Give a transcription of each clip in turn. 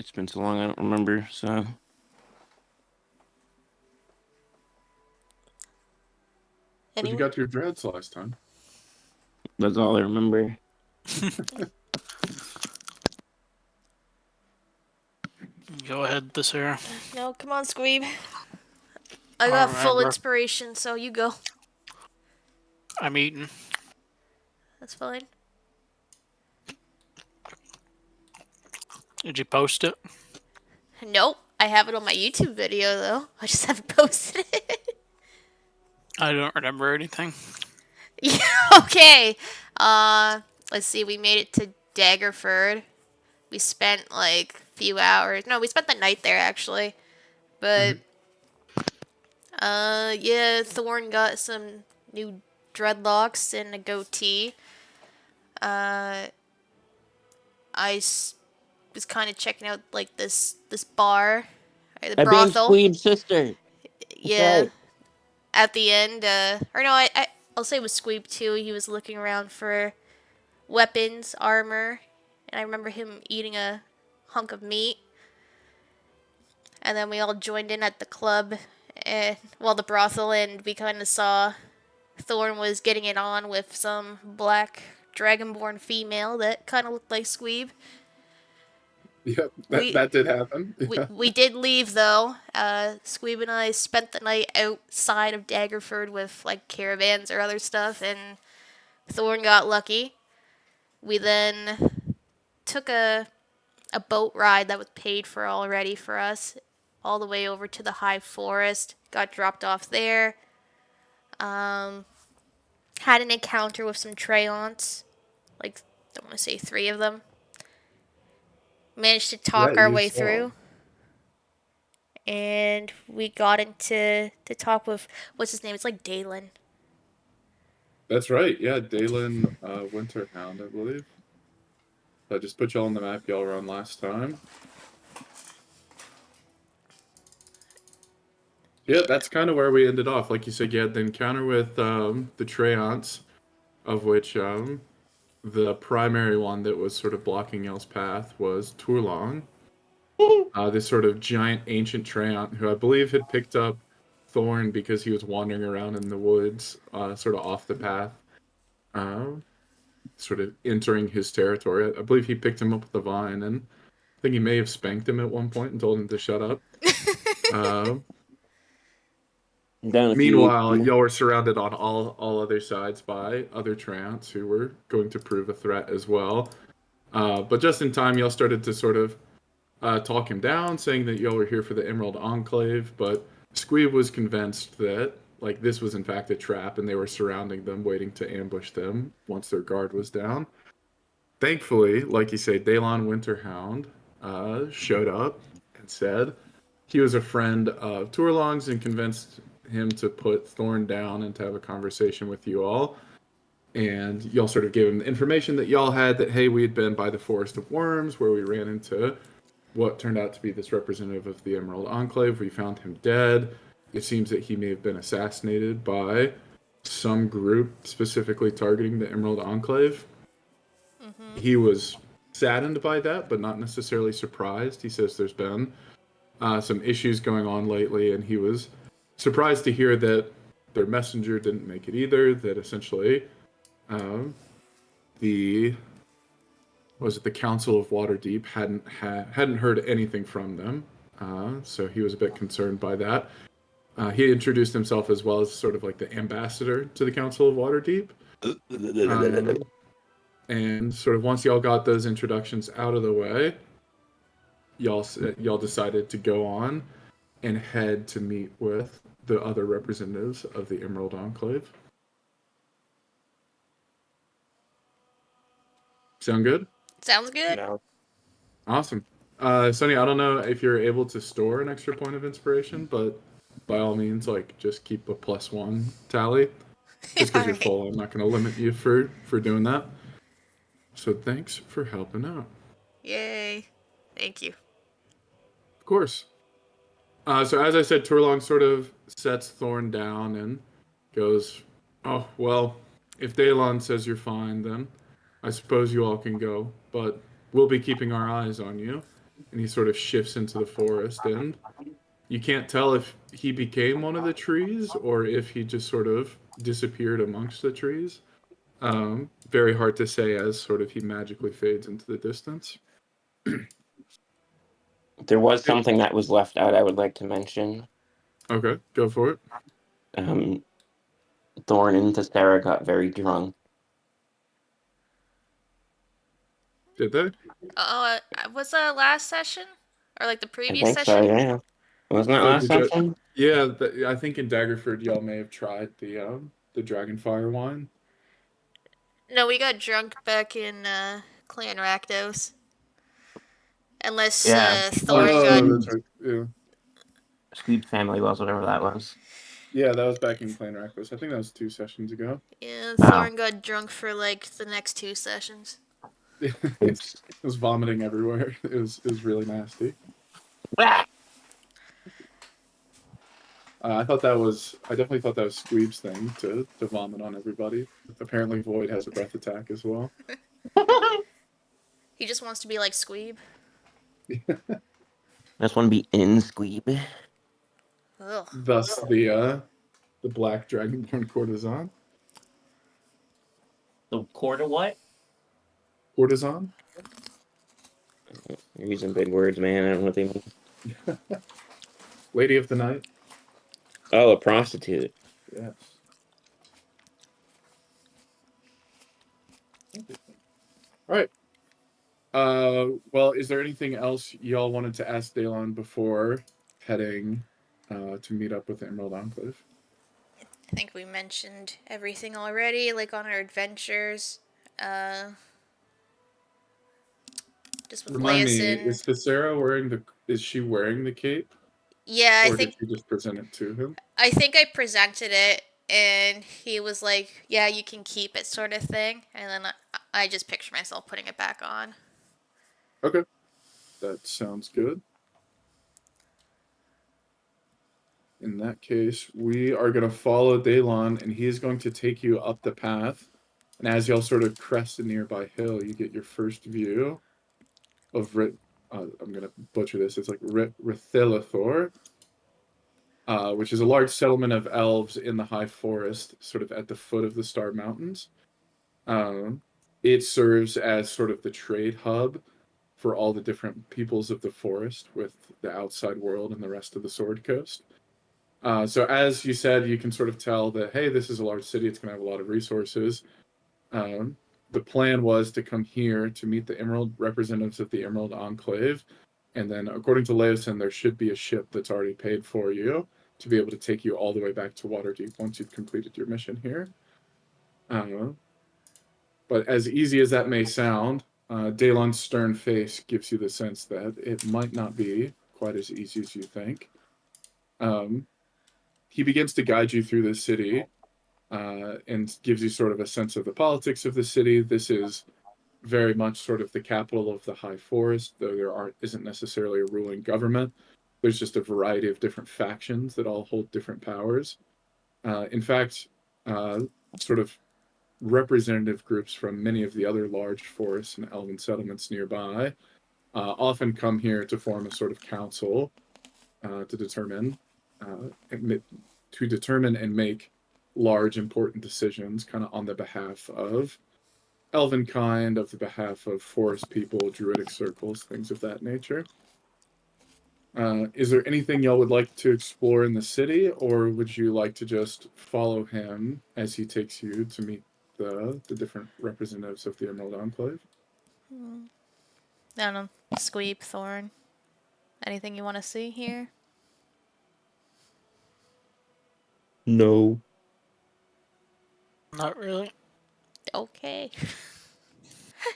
It's been so long I don't remember, so... But you got your dreads last time. That's all I remember. Go ahead, Thesera. No, come on, Squeeb. I got Alright, full bro. inspiration, so you go. I'm eating. That's fine. Did you post it? Nope. I have it on my YouTube video, though. I just haven't posted it. I don't remember anything. Yeah, okay. Let's see. We made it to Daggerford. We spent like a few hours. No, we spent the night there actually. But yeah, Thorn got some new dreadlocks and a goatee. Uh, was kind of checking out like this bar, the I banged brothel. Squeeb's sister. Yeah. Right. At the end, or no, I'll say it was Squeeb too. He was looking around for weapons, armor, and I remember him eating a hunk of meat. And then we all joined in at the club, and well, the brothel, and we kind of saw Thorn was getting it on with some black dragonborn female that kind of looked like Squeeb. Yep, We that did happen. we did leave though. Squeeb and I spent the night outside of Daggerford with like caravans or other stuff, and Thorn got lucky. We then took a boat ride that was paid for already for us, all the way over to the high forest. Got dropped off there. Had an encounter with some Treants, like I want to say 3 of them. Managed to talk our way through, and we got into to talk with what's his name? It's like Delann. That's right. Yeah, Delann Winterhound, I believe. I just put y'all on the map y'all were on last time. Yeah, that's kind of where we ended off. Like you said, you had the encounter with the Treants, of which the primary one that was sort of blocking y'all's path was Tourlong, this sort of giant ancient Treant who I believe had picked up Thorn because he was wandering around in the woods, sort of off the path, uh, sort of entering his territory. I believe he picked him up with a vine, and I think he may have spanked him at one point and told him to shut up. Uh, Down a few Meanwhile, HP. y'all were surrounded on all other sides by other Treants who were going to prove a threat as well. But just in time, y'all started to sort of talk him down, saying that y'all were here for the Emerald Enclave. But Squeeb was convinced that like this was in fact a trap, and they were surrounding them, waiting to ambush them once their guard was down. Thankfully, like you say, Delann Winterhound showed up and said he was a friend of Tourlong's and convinced him to put Thorn down and to have a conversation with you all. And y'all sort of gave him the information that y'all had that, hey, we had been by the Forest of Worms where we ran into what turned out to be this representative of the Emerald Enclave. We found him dead. It seems that he may have been assassinated by some group specifically targeting the Emerald Enclave. He was saddened by that, but not necessarily surprised. He says there's been some issues going on lately, and he was surprised to hear that their messenger didn't make it either. That essentially, the the Council of Waterdeep hadn't heard anything from them. So he was a bit concerned by that. He introduced himself as well as sort of like the ambassador to the Council of Waterdeep. And sort of once y'all got those introductions out of the way, y'all decided to go on and head to meet with the other representatives of the Emerald Enclave. Sound good? Sounds good. No. Awesome. Sonny, I don't know if you're able to store an extra point of inspiration, but by all means, like just keep a +1 tally. Just because you're Alright. full, I'm not going to limit you for doing that. So thanks for helping out. Yay. Thank you. Of course. So as I said, Tourlong sort of sets Thorn down and goes, "Oh well, if Delann says you're fine, then I suppose you all can go. But we'll be keeping our eyes on you. and he sort of shifts into the forest, and you can't tell if he became one of the trees or if he just sort of disappeared amongst the trees. Very hard to say as sort of he magically fades into the distance. There was something that was left out I would like to mention. Okay, go for it. Thorn and Thesera got very drunk. Did they? Was that last session? Or like the I previous think so, session? yeah. Wasn't that So last did you- session? Yeah, I think in Daggerford y'all may have tried the Dragonfire wine. No, we got drunk back in Clan Rakdos. Unless Yeah. Thorn Oh, got. that's right. Yeah. Squeeb family was, whatever that was. Yeah, that was back in Clan Rakdos. I think that was 2 sessions ago. Yeah, Wow. Thorn got drunk for like the next 2 sessions. It Oops. was vomiting everywhere. It was really nasty. Ah! I definitely thought that was Squeeb's thing to vomit on everybody. Apparently, Void has a breath attack as well. He just wants to be like Squeeb. This one be in Squeeb. Ugh. Thus, the Black Dragonborn courtesan. The quarter what? Courtesan? You're using big words, man. I don't know what they mean. Lady of the Night. Oh, a prostitute. Yes. All right. Well, is there anything else y'all wanted to ask Delann before heading to meet up with the Emerald Enclave? I think we mentioned everything already, like on our adventures. Just with Remind me, Leosin. is Thesera wearing is she wearing the cape? Yeah, Or did she just present it to him? I think I presented it, and he was like, "Yeah, you can keep it," sort of thing. And then I just picture myself putting it back on. Okay. That sounds good. In that case, we are going to follow Delann, and he is going to take you up the path. And as y'all sort of crest a nearby hill, you get your first view of I'm going to butcher this. It's like Rithilathor, which is a large settlement of elves in the high forest, sort of at the foot of the Star Mountains. It serves as sort of the trade hub for all the different peoples of the forest with the outside world and the rest of the Sword Coast. So as you said, you can sort of tell that, hey, this is a large city. It's going to have a lot of resources. The plan was to come here to meet the representatives of the Emerald Enclave. And then according to Leosin, there should be a ship that's already paid for you to be able to take you all the way back to Waterdeep once you've completed your mission here. But as easy as that may sound, Delann's stern face gives you the sense that it might not be quite as easy as you think. He begins to guide you through the city and gives you sort of a sense of the politics of the city. This is very much sort of the capital of the High Forest, though isn't necessarily a ruling government. There's just a variety of different factions that all hold different powers. In fact, sort of representative groups from many of the other large forests and elven settlements nearby often come here to form a sort of council to determine and make large important decisions kind of on the behalf of elvenkind, of the behalf of forest people, druidic circles, things of that nature. Is there anything y'all would like to explore in the city, or would you like to just follow him as he takes you to meet the different representatives of the Emerald Enclave? I don't know. Squeeb, Thorn. Anything you want to see here? No. Not really. Okay.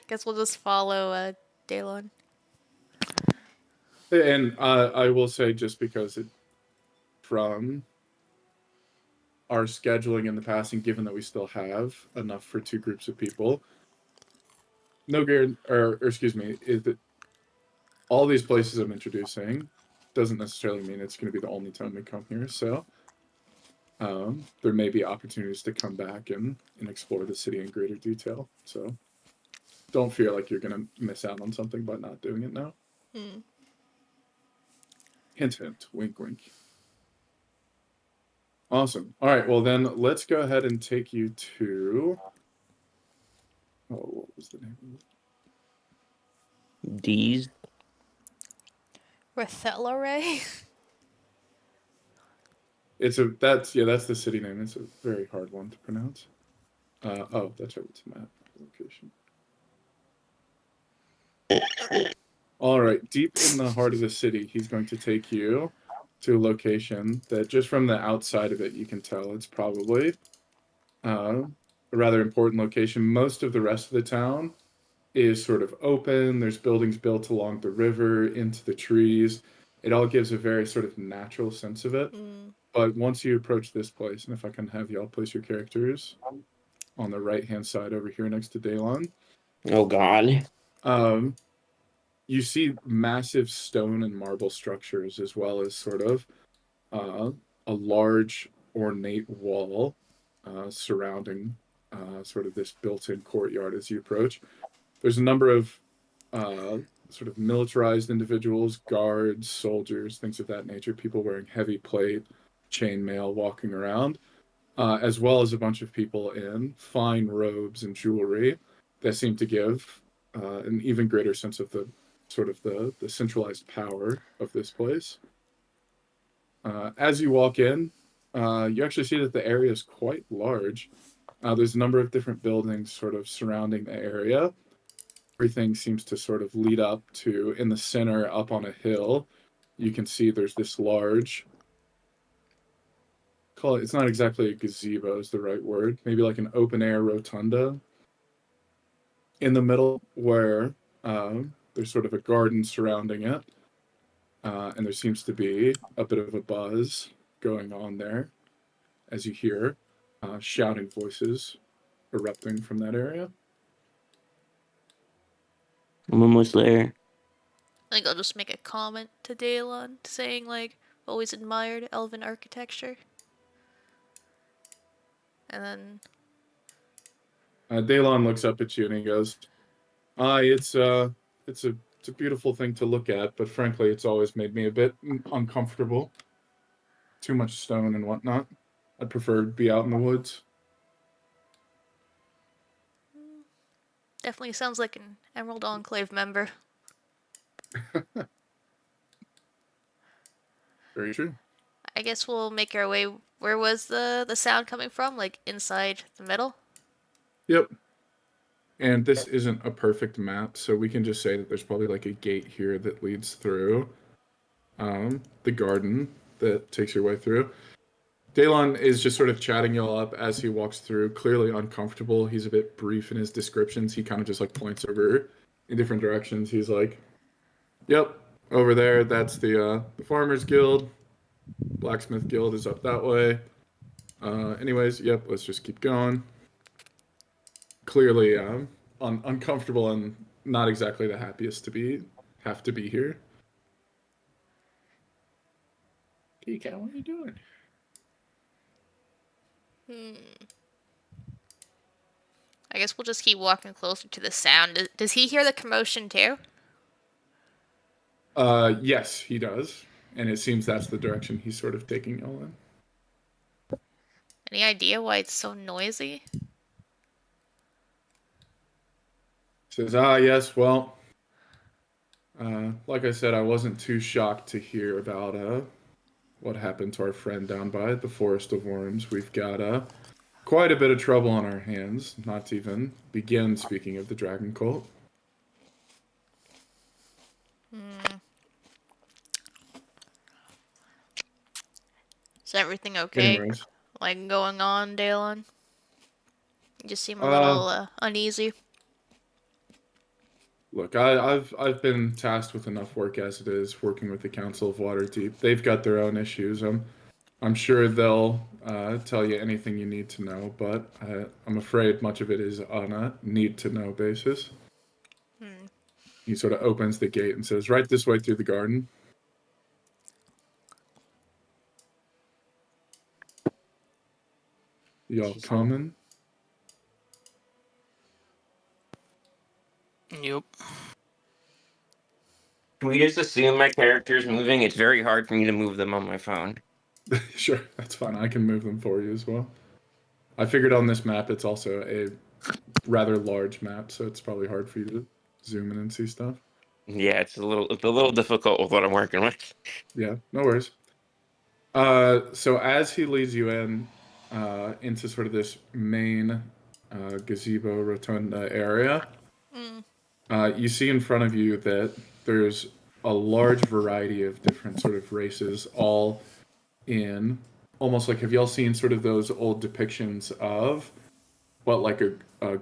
Guess we'll just follow Delann. And I will say, just because from our scheduling in the past, and given that we still have enough for 2 groups of people, no guarantee, or excuse me, is that all these places I'm introducing doesn't necessarily mean it's going to be the only time we come here. So there may be opportunities to come back and explore the city in greater detail. So don't feel like you're going to miss out on something by not doing it now. Hmm. Hint, hint. Wink, wink. Awesome. All right. Well, then let's go ahead and take you to. Oh, what was the name of it? D's. Rathelare? That's the city name. It's a very hard one to pronounce. Oh, that's right. It's a map location. All right. Deep in the heart of the city, he's going to take you to a location that just from the outside of it, you can tell it's probably a rather important location. Most of the rest of the town is sort of open. There's buildings built along the river, into the trees. It all gives a very sort of natural sense of it. But once you approach this place, and if I can have y'all place your characters on the right-hand side over here next to Delann, Oh God. you see massive stone and marble structures as well as sort of a large ornate wall surrounding sort of this built-in courtyard as you approach. There's a number of sort of militarized individuals, guards, soldiers, things of that nature, people wearing heavy plate, chainmail walking around, as well as a bunch of people in fine robes and jewelry that seem to give an even greater sense of the sort of the centralized power of this place. As you walk in, you actually see that the area is quite large. There's a number of different buildings sort of surrounding the area. Everything seems to sort of lead up to, in the center, up on a hill, you can see there's this large, it's not exactly a gazebo is the right word, maybe like an open air rotunda in the middle where there's sort of a garden surrounding it. And there seems to be a bit of a buzz going on there as you hear shouting voices erupting from that area. I'm almost there. I think I'll just make a comment to Delann saying, like, always admired elven architecture. And then. Delann looks up at you and he goes, it's a beautiful thing to look at, but frankly, it's always made me a bit uncomfortable. Too much stone and whatnot. I'd prefer to be out in the woods. Definitely sounds like an Emerald Enclave member. Very true. I guess we'll make our way. Where was the sound coming from? Like inside the middle? Yep. And this isn't a perfect map, so we can just say that there's probably like a gate here that leads through the garden that takes your way through. Delann is just sort of chatting y'all up as he walks through, clearly uncomfortable. He's a bit brief in his descriptions. He kind of just like points over in different directions. He's like, yep, over there, that's the Farmers Guild. Blacksmith Guild is up that way. Anyways, yep, let's just keep going. Clearly uncomfortable and not exactly the happiest to have to be here. Hey, Cat, what are you doing? I guess we'll just keep walking closer to the sound. Does he hear the commotion too? Yes, he does. And it seems that's the direction he's sort of taking y'all in. Any idea why it's so noisy? Says, yes, well, like I said, I wasn't too shocked to hear about what happened to our friend down by the Forest of Worms. We've got quite a bit of trouble on our hands, not to even begin speaking of the Dragon Cult. Is everything okay? Anyways, Like going on, Delann? You just seem a Uh, little uneasy. look, I've been tasked with enough work as it is, working with the Council of Waterdeep. They've got their own issues. I'm sure they'll tell you anything you need to know, but I'm afraid much of it is on a need-to-know basis. He sort of opens the gate and says, right this way through the garden. Y'all coming? Yep. Can we just assume my character's moving? It's very hard for me to move them on my phone. Sure, that's fine. I can move them for you as well. I figured on this map it's also a rather large map, so it's probably hard for you to zoom in and see stuff. Yeah, it's a little difficult with what I'm working with. Yeah, no worries. So as he leads you in into sort of this main gazebo rotunda area, you see in front of you that there's a large variety of different sort of races, all in almost like, have y'all seen sort of those old depictions of what like a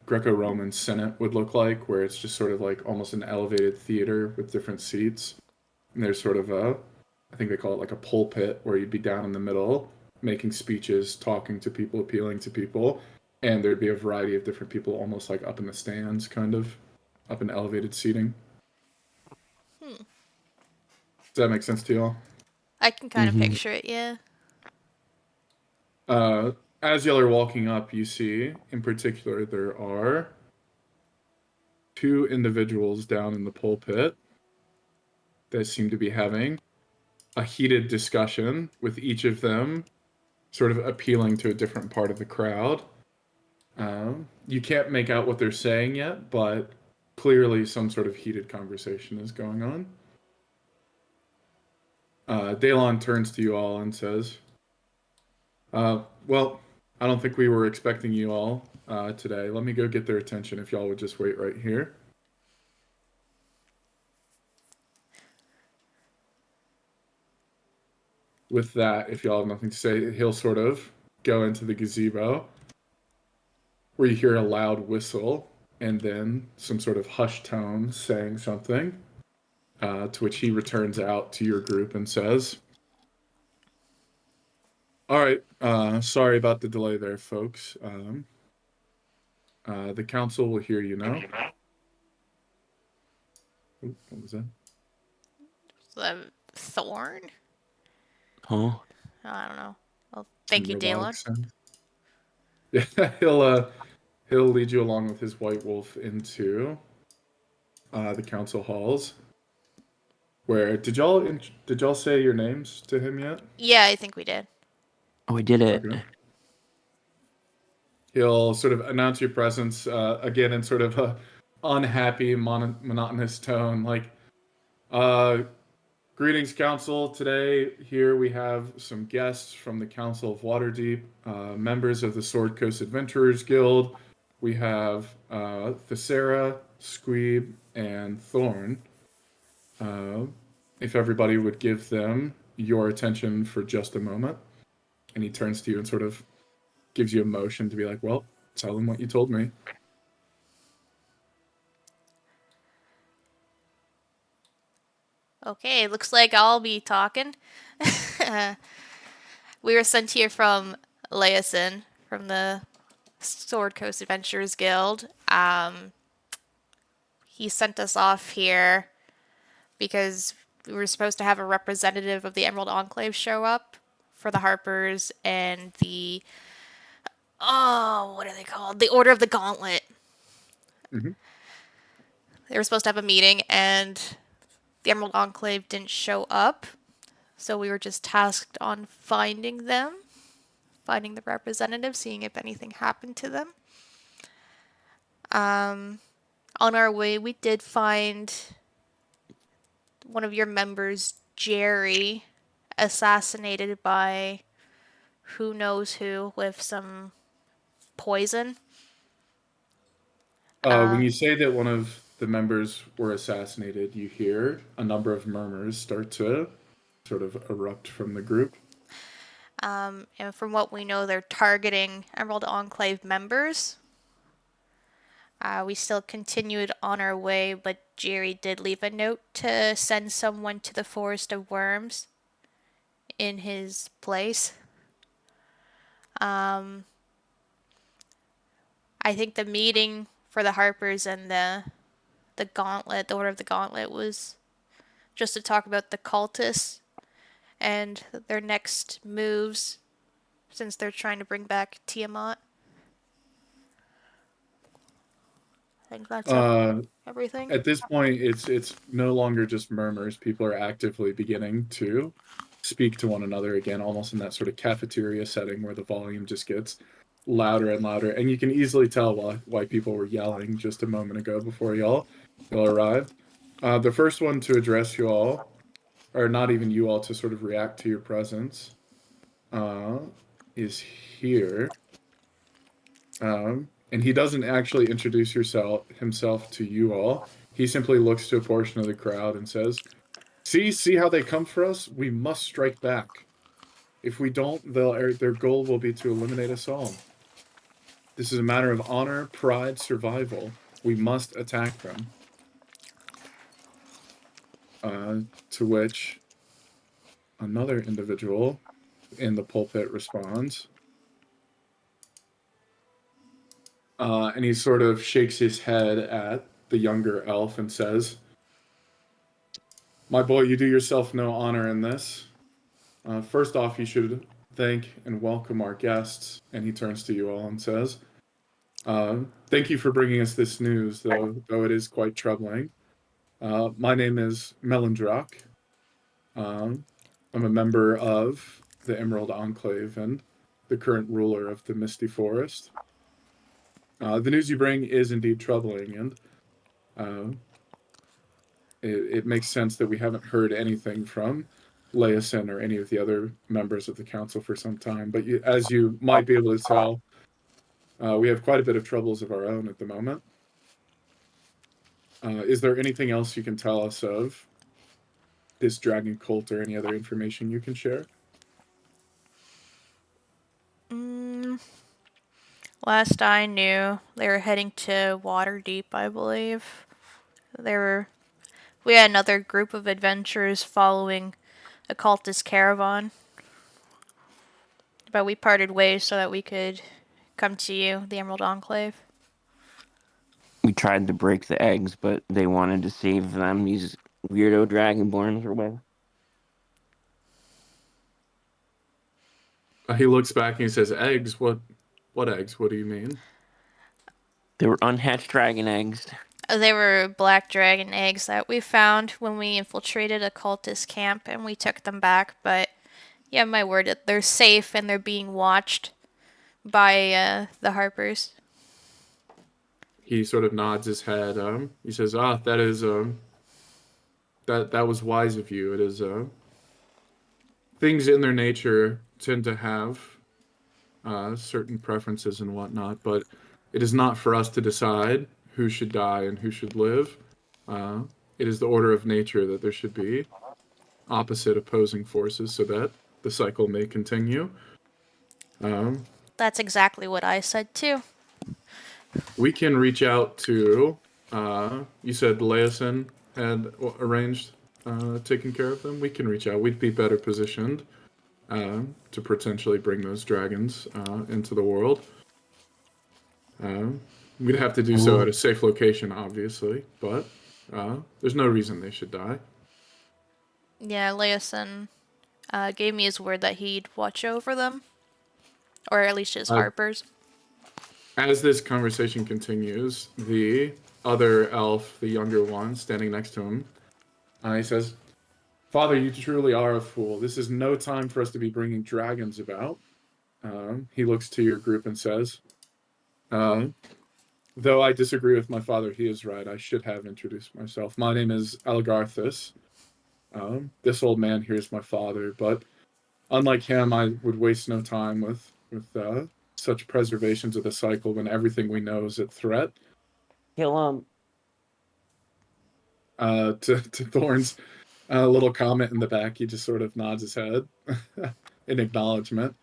Greco-Roman Senate would look like, where it's just sort of like almost an elevated theater with different seats, and there's sort of I think they call it like a pulpit, where you'd be down in the middle making speeches, talking to people, appealing to people, and there'd be a variety of different people almost like up in the stands, kind of up in elevated seating. Does that make sense to y'all? I can kind of Mhm. picture it, yeah. As y'all are walking up, you see, in particular, there are two individuals down in the pulpit that seem to be having a heated discussion, with each of them sort of appealing to a different part of the crowd. You can't make out what they're saying yet, but clearly some sort of heated conversation is going on. Delann turns to you all and says, well, I don't think we were expecting you all today. Let me go get their attention if y'all would just wait right here. With that, if y'all have nothing to say, he'll sort of go into the gazebo, where you hear a loud whistle and then some sort of hushed tone saying something, to which he returns out to your group and says, all right, sorry about the delay there, folks. The council will hear you now. Ooh, what was that? Thorn? Huh? Oh, I don't know. Well, thank you, Robotic Delann. sound. Yeah, he'll lead you along with his white wolf into the council halls. Where did y'all say your names to him yet? Yeah, I think we did. Oh, I did it. Okay. He'll sort of announce your presence again in sort of a unhappy, monotonous tone, like, greetings, council. Today, here we have some guests from the Council of Waterdeep, members of the Sword Coast Adventurers Guild. We have Thesera, Squeeb, and Thorn. If everybody would give them your attention for just a moment. And he turns to you and sort of gives you a motion to be like, well, tell them what you told me. Okay, looks like I'll be talking. We were sent here from Leosin, from the Sword Coast Adventurers Guild. He sent us off here because we were supposed to have a representative of the Emerald Enclave show up for the Harpers and the what are they called? The Order of the Gauntlet. Mm-hmm. They were supposed to have a meeting, and the Emerald Enclave didn't show up. So we were just tasked on finding them, finding the representative, seeing if anything happened to them. On our way, we did find one of your members, Jerry, assassinated by who knows who with some poison. When you say that one of the members were assassinated, you hear a number of murmurs start to sort of erupt from the group. And from what we know, they're targeting Emerald Enclave members. We still continued on our way, but Jerry did leave a note to send someone to the Forest of Worms in his place. I think the meeting for the Harpers and the Gauntlet, the Order of the Gauntlet, was just to talk about the cultists and their next moves, since they're trying to bring back Tiamat. I think that's Uh, everything. at this point, it's no longer just murmurs. People are actively beginning to speak to one another again, almost in that sort of cafeteria setting where the volume just gets louder and louder. And you can easily tell why people were yelling just a moment ago before y'all arrived. The first one to address you all, or not even you all to sort of react to your presence, is here. And he doesn't actually introduce himself to you all. He simply looks to a portion of the crowd and says, See how they come for us? We must strike back. If we don't, their goal will be to eliminate us all. This is a matter of honor, pride, survival. We must attack them. To which another individual in the pulpit responds. And he sort of shakes his head at the younger elf and says, My boy, you do yourself no honor in this. First off, you should thank and welcome our guests. And he turns to you all and says, Thank you for bringing us this news, though it is quite troubling. My name is Melandrach. I'm a member of the Emerald Enclave and the current ruler of the Misty Forest. The news you bring is indeed troubling, and it makes sense that we haven't heard anything from Leosin or any of the other members of the council for some time. But as you might be able to tell, we have quite a bit of troubles of our own at the moment. Is there anything else you can tell us of this dragon cult or any other information you can share? Last I knew, they were heading to Waterdeep, I believe. We had another group of adventurers following a cultist caravan. But we parted ways so that we could come to you, the Emerald Enclave. We tried to break the eggs, but they wanted to save them. These weirdo dragonborns or whatever. He looks back and he says, Eggs? What eggs? What do you mean? They were unhatched dragon eggs. They were black dragon eggs that we found when we infiltrated a cultist camp, and we took them back. But yeah, my word, they're safe and they're being watched by the Harpers. He sort of nods his head. He says, that is, that was wise of you. It is, things in their nature tend to have certain preferences and whatnot, but it is not for us to decide who should die and who should live. It is the order of nature that there should be opposite opposing forces so that the cycle may continue. That's exactly what I said too. We can reach out to, you said Leosin had arranged taking care of them. We can reach out. We'd be better positioned to potentially bring those dragons into the world. We'd have to do so at a safe location, obviously, but there's no reason they should die. Yeah, Leosin gave me his word that he'd watch over them. Or at least his Harpers. As this conversation continues, the other elf, the younger one, standing next to him, he says, Father, you truly are a fool. This is no time for us to be bringing dragons about. He looks to your group and says, though I disagree with my father, he is right. I should have introduced myself. My name is Alagarthas. This old man here is my father, but unlike him, I would waste no time with such preservations of the cycle when everything we know is at threat. Kill him. To Thorn's little comment in the back, he just sort of nods his head in acknowledgement.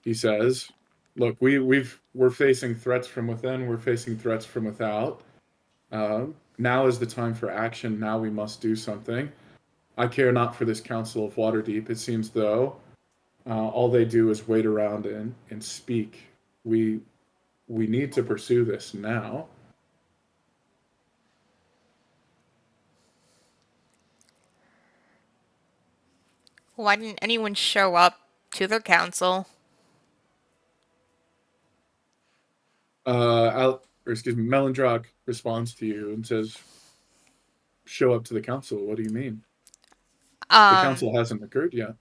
He says, "Look, we're facing threats from within. We're facing threats from without. Now is the time for action. Now we must do something. I care not for this Council of Waterdeep. It seems though all they do is wait around and speak. We need to pursue this now." Why didn't anyone show up to their council? Melandrach responds to you and says, "Show up to the council. What do you mean? The Um, council hasn't occurred yet."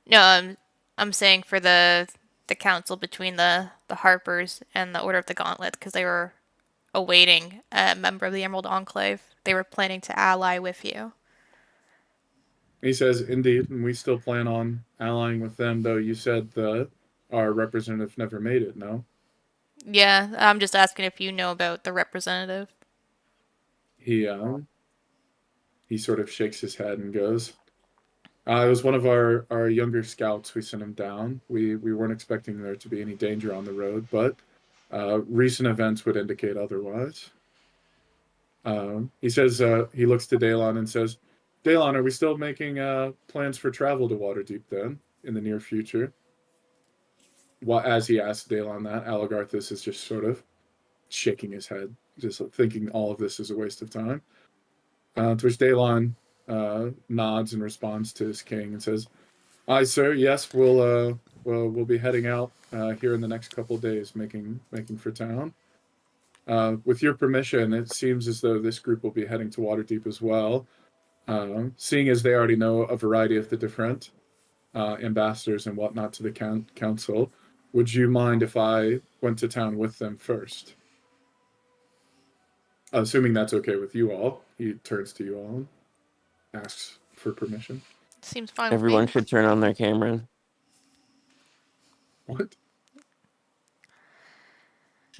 no, I'm saying for the council between the Harpers and the Order of the Gauntlet, because they were awaiting a member of the Emerald Enclave. They were planning to ally with you. He says, "Indeed, and we still plan on allying with them. Though you said that our representative never made it. No." Yeah, I'm just asking if you know about the representative. He sort of shakes his head and goes, "It was one of our younger scouts. We sent him down. We weren't expecting there to be any danger on the road, but recent events would indicate otherwise." He says, he looks to Delann and says, "Delann, are we still making plans for travel to Waterdeep then in the near future?" Well, as he asks Delann that, Alagarthas is just sort of shaking his head, just thinking all of this is a waste of time. To which Delann nods in response to his king and says, "Aye, sir. Yes, we'll be heading out here in the next couple of days, making for town. With your permission, it seems as though this group will be heading to Waterdeep as well. Seeing as they already know a variety of the different ambassadors and whatnot to the council, would you mind if I went to town with them first?" Assuming that's okay with you all, he turns to you all and asks for permission. Seems fine with Everyone me. should turn on their cameras. What?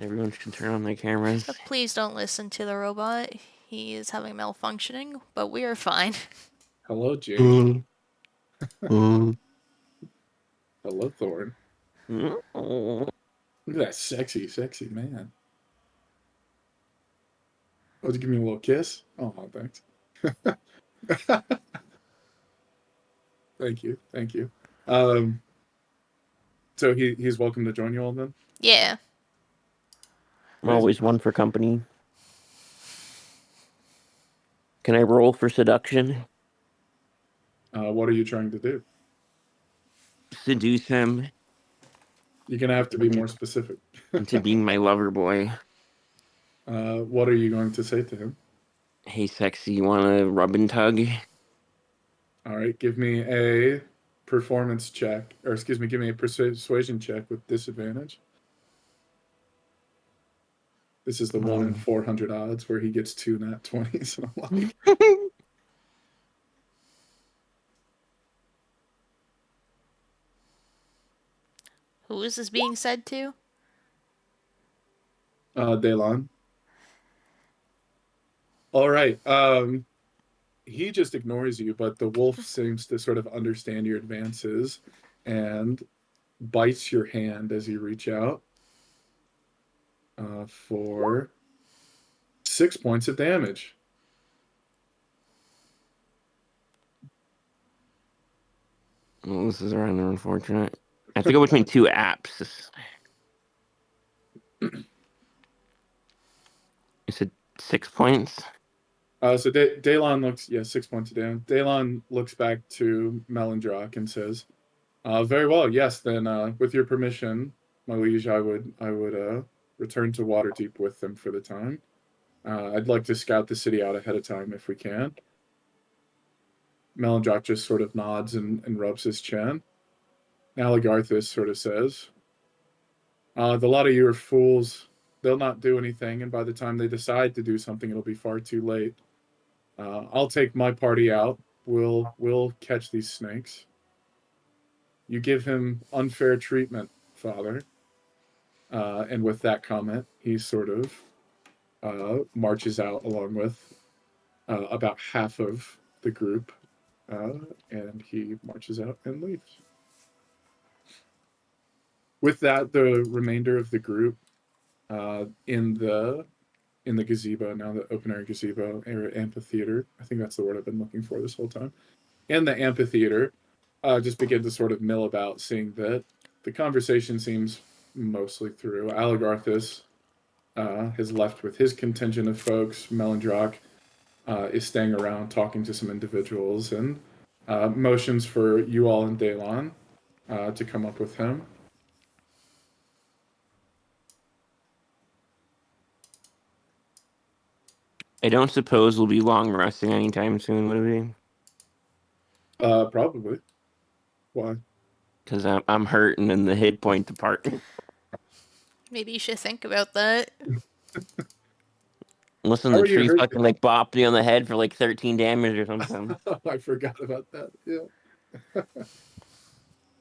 Everyone should turn on their cameras. But please don't listen to the robot. He is having malfunctioning, but we are fine. Hello, Jake. Mm. Mm. Hello, Thorn. Mm. Look at that sexy, sexy man. Oh, to give me a little kiss? Oh, thanks. Thank you, thank you. Um, so he's welcome to join you all then? Yeah. I'm always one for company. Can I roll for seduction? What are you trying to do? Seduce him You're gonna have to be more specific. into being my lover boy. What are you going to say to him? Hey, sexy, you want to rub and tug? All right, give me a performance check, or excuse me, give me a persuasion check with disadvantage. This is the 1 in 400 odds where he gets 2 nat 20s. And I'm like, Who is this being said to? Delann. All right. He just ignores you, but the wolf seems to sort of understand your advances and bites your hand as you reach out for 6 points of damage. Well, this is rather unfortunate. I have to go between two apps. You said 6 points? So Delann looks, 6 points of damage. Delann looks back to Melandrach and says, "Very well. Yes, then, with your permission, my liege, I would return to Waterdeep with them for the time. I'd like to scout the city out ahead of time if we can." Melandrach just sort of nods and rubs his chin. Alagarthas sort of says, "The lot of you are fools. They'll not do anything, and by the time they decide to do something, it'll be far too late. I'll take my party out. We'll catch these snakes. You give him unfair treatment, father." And with that comment, he sort of marches out along with about half of the group, and he marches out and leaves. With that, the remainder of the group in the gazebo, now the open air gazebo or amphitheater, I think that's the word I've been looking for this whole time. In the amphitheater, just begin to sort of mill about, seeing that the conversation seems mostly through. Alagarthas has left with his contingent of folks. Melandrach is staying around talking to some individuals and motions for you all and Delann to come up with him. I don't suppose we'll be long resting anytime soon, would it be? Probably. Why? Because I'm hurting in the hit point department. Maybe you should think about that. Listen, How the are you tree hurt? fucking like bopped me on the head for like 13 damage or something. I forgot about that. Yeah.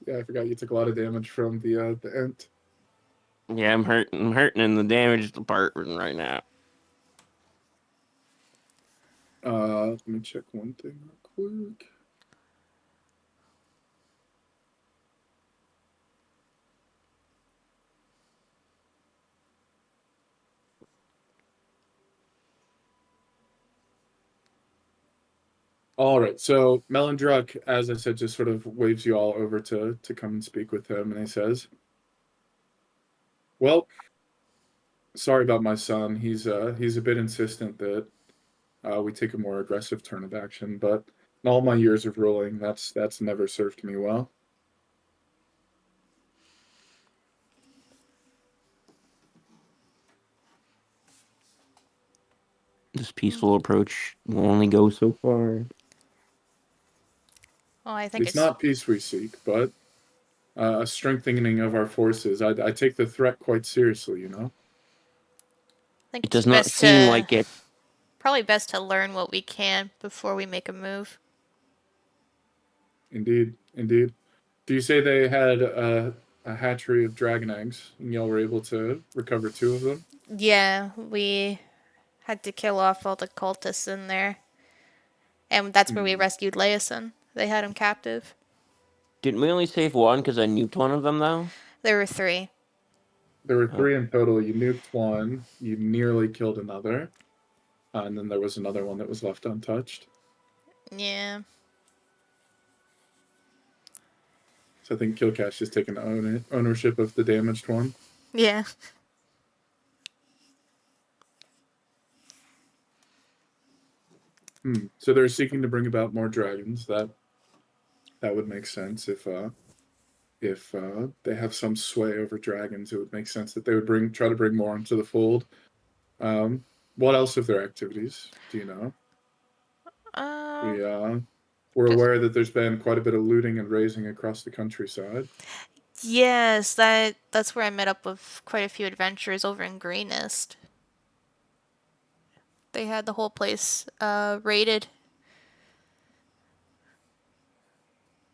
Yeah, I forgot you took a lot of damage from the ent. Yeah, I'm hurting. I'm hurting in the damage department right now. Let me check one thing real quick. All right, so Melandrach, as I said, just sort of waves you all over to come and speak with him, and he says, "Well, sorry about my son. He's a bit insistent that we take a more aggressive turn of action, but in all my years of ruling, that's never served me well." This peaceful approach will only go so far. Well, I think It's it's not peace we seek, but a strengthening of our forces. I take the threat quite seriously, you know. I think It it's does not best seem to like it. probably best to learn what we can before we make a move. Indeed, indeed. Do you say they had a hatchery of dragon eggs, and y'all were able to recover 2 of them? Yeah, we had to kill off all the cultists in there, and that's where we Hmm. rescued Leosin. They had him captive. Didn't we only save one because I nuked one of them though? There were 3. There were Oh, 3 in total. You nuked one. You nearly killed another, and then there was another one that was left untouched. Yeah. So I think Killcash has taken ownership of the damaged one. Yeah. So they're seeking to bring about more dragons. That would make sense if they have some sway over dragons. It would make sense that they would try to bring more into the fold. Um, what else of their activities do you know? Um. We we're Just aware that there's been quite a bit of looting and razing across the countryside. yes, that's where I met up with quite a few adventurers over in Greenest. They had the whole place raided.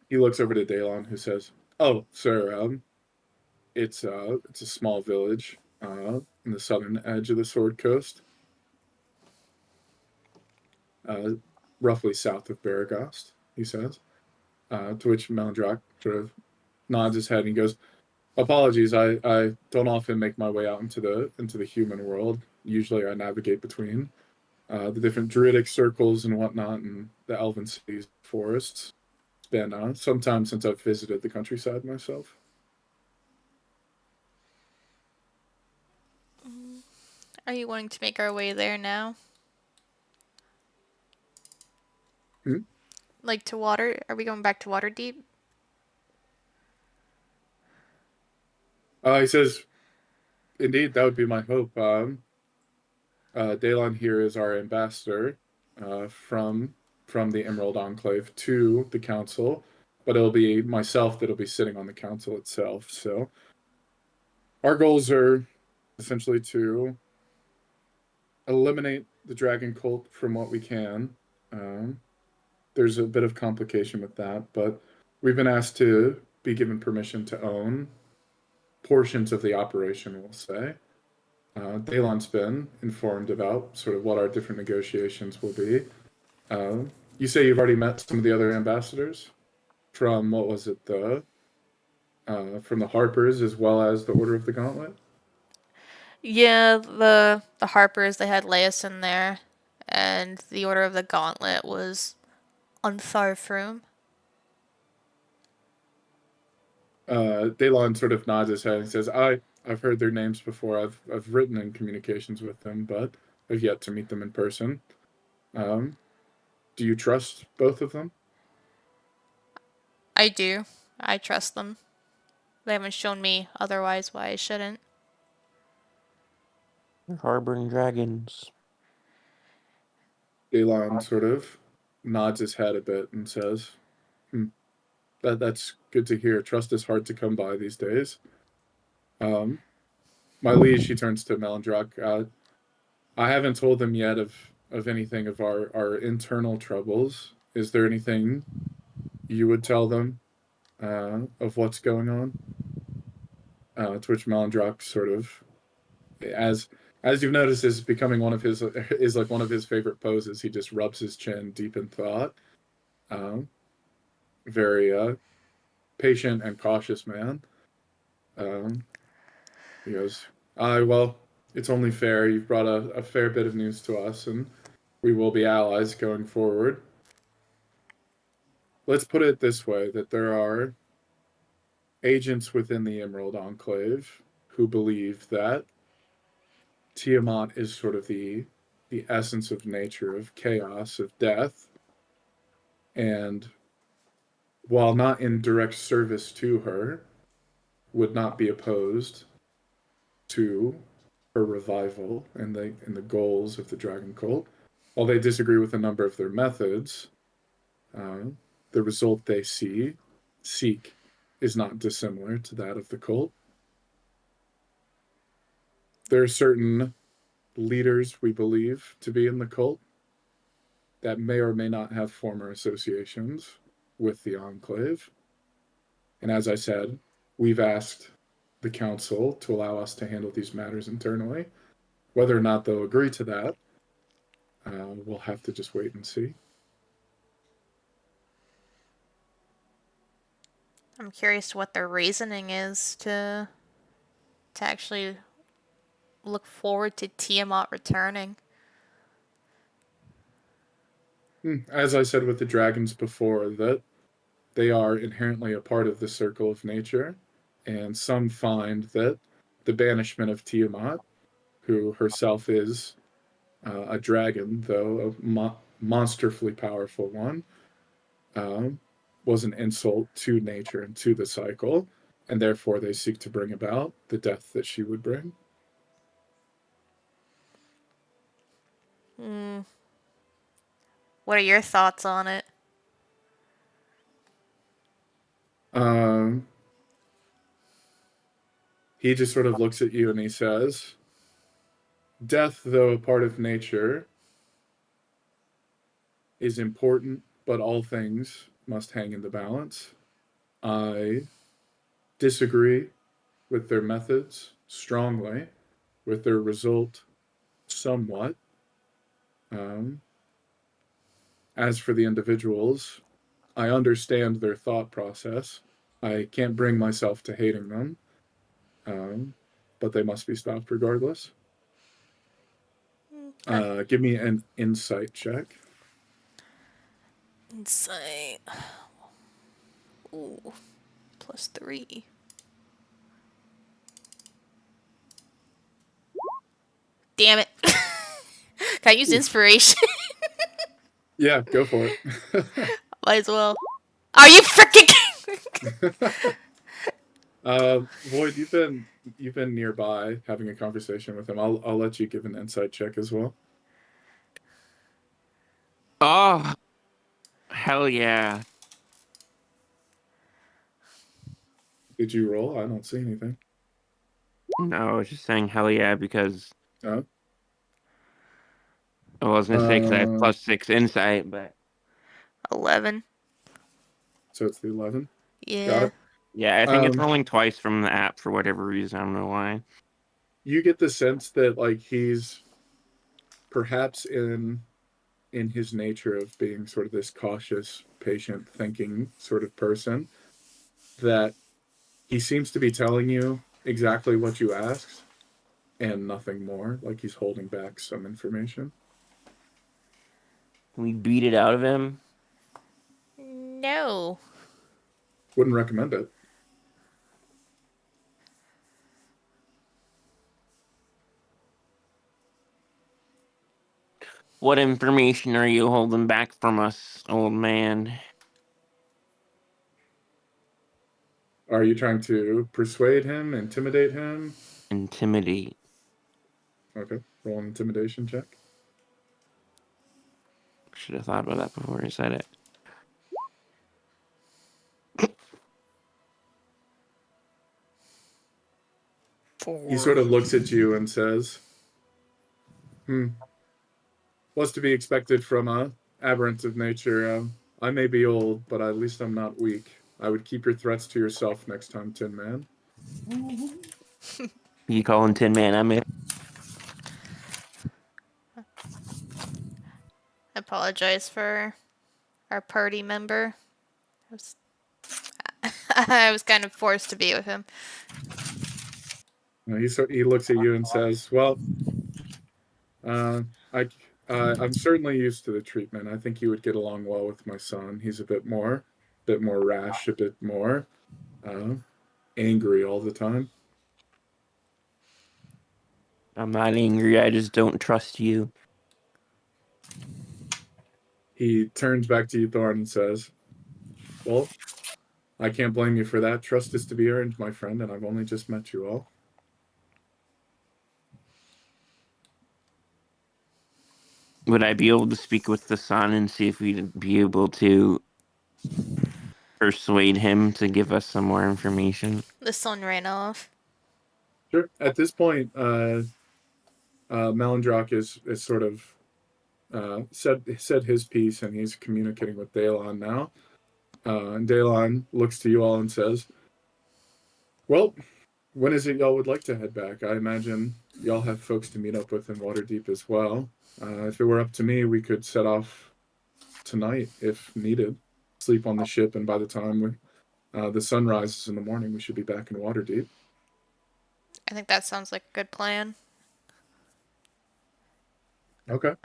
He looks over to Delann, who says, "Oh, sir, it's a small village in the southern edge of the Sword Coast, uh, roughly south of Baragast." He says. To which Melandrach sort of nods his head and he goes, "Apologies, I don't often make my way out into the human world. Usually, I navigate between the different druidic circles and whatnot, and the elven cities, forests. It's been some time since I've visited the countryside myself." Are you wanting to make our way there now? Hmm? Like to water? Are we going back to Waterdeep? He says, "Indeed, that would be my hope. Delann here is our ambassador from the Emerald Enclave to the council, but it'll be myself that'll be sitting on the council itself. So our goals are essentially to eliminate the dragon cult from what we can. Um, there's a bit of complication with that, but we've been asked to be given permission to own portions of the operation, we'll say. Dalon's been informed about sort of what our different negotiations will be. Uh, you say you've already met some of the other ambassadors from what was it from the Harpers as well as the Order of the Gauntlet. Yeah, the Harpers, they had Leosin in there, and the Order of the Gauntlet was on Tharfroom. Dalon sort of nods his head and says, I've heard their names before. I've written in communications with them, but I've yet to meet them in person. Um, do you trust both of them?" I do. I trust them. They haven't shown me otherwise why I shouldn't. they're harboring dragons. Delann sort of nods his head a bit and says, that's good to hear. Trust is hard to come by these days. My liege," he turns to Melandrach, "I haven't told them yet of anything of our internal troubles. Is there anything you would tell them of what's going on?" To which Melandrach sort of, as you've noticed, is becoming one of his is like one of his favorite poses. He just rubs his chin deep in thought. Very patient and cautious man. He goes, well, it's only fair. You've brought a fair bit of news to us, and we will be allies going forward. Let's put it this way, that there are agents within the Emerald Enclave who believe that Tiamat is sort of the essence of nature, of chaos, of death, and while not in direct service to her, would not be opposed to her revival and the goals of the Dragon Cult. While they disagree with a number of their methods, the result they seek is not dissimilar to that of the cult. There are certain leaders we believe to be in the cult that may or may not have former associations with the Enclave. And as I said, we've asked the council to allow us to handle these matters internally. Whether or not they'll agree to that, we'll have to just wait and see. I'm curious what their reasoning is to actually look forward to Tiamat returning. As I said with the dragons before, that they are inherently a part of the circle of nature, and some find that the banishment of Tiamat, who herself is a dragon, though a monsterfully powerful one, was an insult to nature and to the cycle, and therefore they seek to bring about the death that she would bring. What are your thoughts on it? He just sort of looks at you and he says, "Death, though a part of nature, is important, but all things must hang in the balance. I disagree with their methods strongly, with their result somewhat. As for the individuals, I understand their thought process. I can't bring myself to hating them, but they must be stopped regardless." Give me an insight check. Insight. Ooh, +3. Damn it. Can I use inspiration? Yeah, go for it. Might as well. Are you freaking Void, you've been nearby having a conversation with him. I'll let you give an insight check as well. Oh, hell yeah. Did you roll? I don't see anything. No, I was just saying hell yeah because Oh. I was going to say because I have +6 insight, but 11? So it's the 11. Got Yeah. it. yeah, I think it's rolling twice from the app for whatever reason. I don't know why. You get the sense that like he's perhaps in his nature of being sort of this cautious, patient thinking sort of person, that he seems to be telling you exactly what you asked and nothing more. Like he's holding back some information. Can we beat it out of him? No. Wouldn't recommend it. What information are you holding back from us, old man? Are you trying to persuade him, intimidate him? Intimidate. Okay, roll an intimidation check. Should have thought about that before I said it. He 4. sort of looks at you and says, what's to be expected from a aberrant of nature? I may be old, but at least I'm not weak. I would keep your threats to yourself next time, Tin Man. You calling Tin Man? I'm it. I apologize for our party member. I was kind of forced to be with him. He looks at you and says, "Well, I I'm certainly used to the treatment. I think he would get along well with my son. He's a bit more rash, a bit more uh, angry all the time." I'm not angry. I just don't trust you. He turns back to you, Thorn, and says, "Well, I can't blame you for that. Trust is to be earned, my friend, and I've only just met you all." Would I be able to speak with the son and see if we'd be able to persuade him to give us some more information? The sun ran off. Sure. At this point, Melandrach is sort of said his piece, and he's communicating with Delann now. And Delann looks to you all and says, "Well, when is it y'all would like to head back? I imagine y'all have folks to meet up with in Waterdeep as well. If it were up to me, we could set off tonight if needed. Sleep on the ship, and by the time the sun rises in the morning, we should be back in Waterdeep." I think that sounds like a good plan. Okay.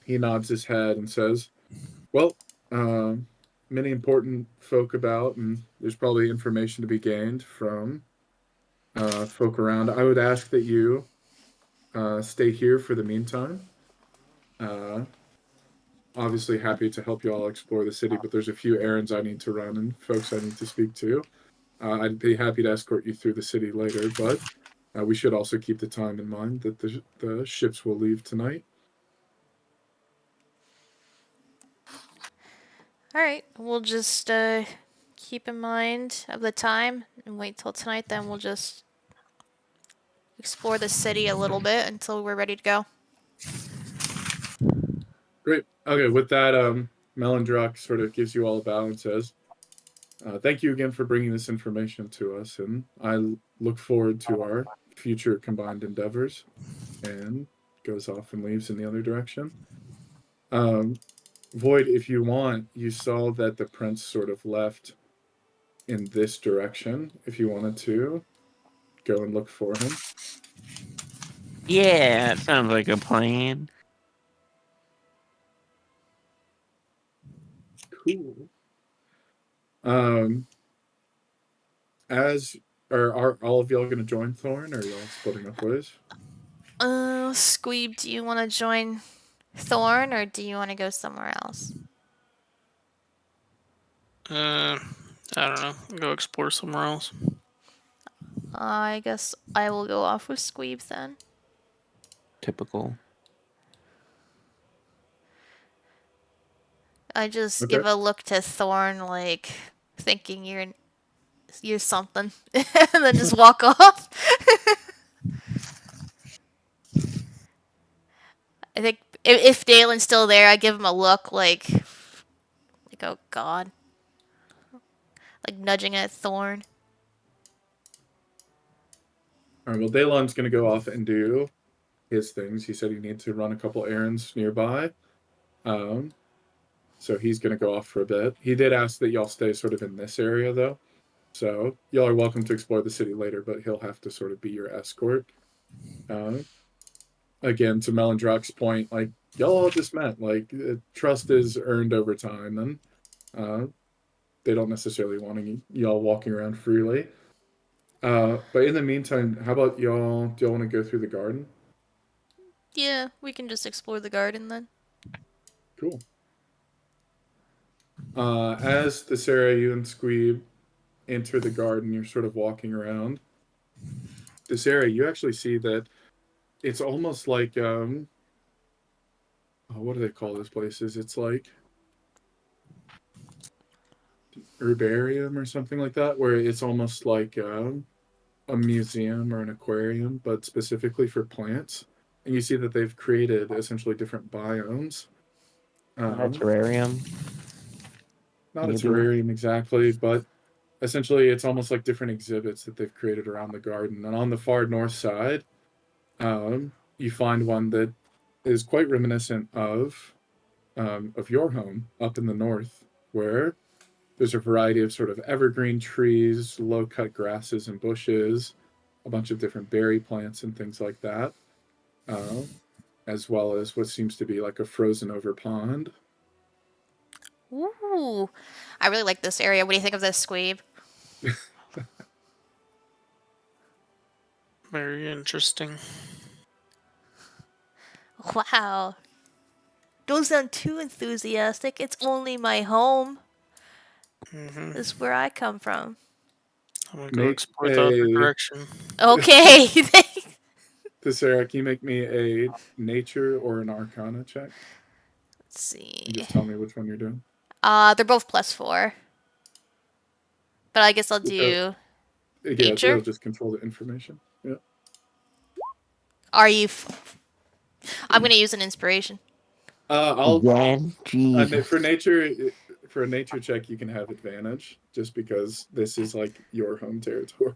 He nods his head and says, "Well, many important folk about, and there's probably information to be gained from folk around. I would ask that you stay here for the meantime. Uh, Obviously, happy to help you all explore the city, but there's a few errands I need to run and folks I need to speak to. I'd be happy to escort you through the city later, but we should also keep the time in mind that the ships will leave tonight." Alright, we'll just keep in mind of the time and wait till tonight, then we'll just explore the city a little bit until we're ready to go. Great. Okay, with that, Melandrach sort of gives you all a bow and says, "Thank you again for bringing this information to us, and I look forward to our future combined endeavors," and goes off and leaves in the other direction. Void, if you want, you saw that the prince sort of left in this direction. If you wanted to go and look for him. Yeah, it sounds like a plan. Cool. Um, as are all of y'all going to join Thorn, or are y'all splitting up ways? Squeeb, do you want to join Thorn or do you want to go somewhere else? I don't know. Go explore somewhere else. I guess I will go off with Squeeb then. Typical. I just Okay. give a look to Thorn, like thinking you're something, and then just walk off. I think if Dalen's still there, I give him a look like oh god, like nudging at Thorn. All right. Well, Dalon's going to go off and do his things. He said he needs to run a couple errands nearby. So he's going to go off for a bit. He did ask that y'all stay sort of in this area, though. So y'all are welcome to explore the city later, but he'll have to sort of be your escort. Again, to Melandrach's point, like, y'all all just met. Like, trust is earned over time, and they don't necessarily want y'all walking around freely. But in the meantime, how about y'all? Do y'all want to go through the garden? Yeah, we can just explore the garden then. Cool. As Thesera, you and Squeeb enter the garden, you're sort of walking around. Thesera, you actually see that it's almost like what do they call those places? It's like herbarium or something like that, where it's almost like a museum or an aquarium, but specifically for plants. And you see that they've created essentially different biomes. Not a Um, terrarium, Not a maybe. terrarium exactly, but essentially it's almost like different exhibits that they've created around the garden. And on the far north side, you find one that is quite reminiscent of your home up in the north, where there's a variety of sort of evergreen trees, low cut grasses and bushes, a bunch of different berry plants and things like that, uh, as well as what seems to be like a frozen over pond. Ooh, I really like this area. What do you think of this, Squeeb? Very interesting. Wow. Don't sound too enthusiastic. It's only my home. Hmm. This is where I come from. I'm gonna go Make explore the other a direction. Okay. Tessera, can you make me a nature or an arcana check? Let's see. And just tell me which one you're doing. They're both +4, but I guess I'll So, do yeah, nature. they'll just control the information. Yeah. Are you? I'm gonna use an inspiration. I'll Again? for Jesus. nature for a nature check you can have advantage just because this is like your home territory.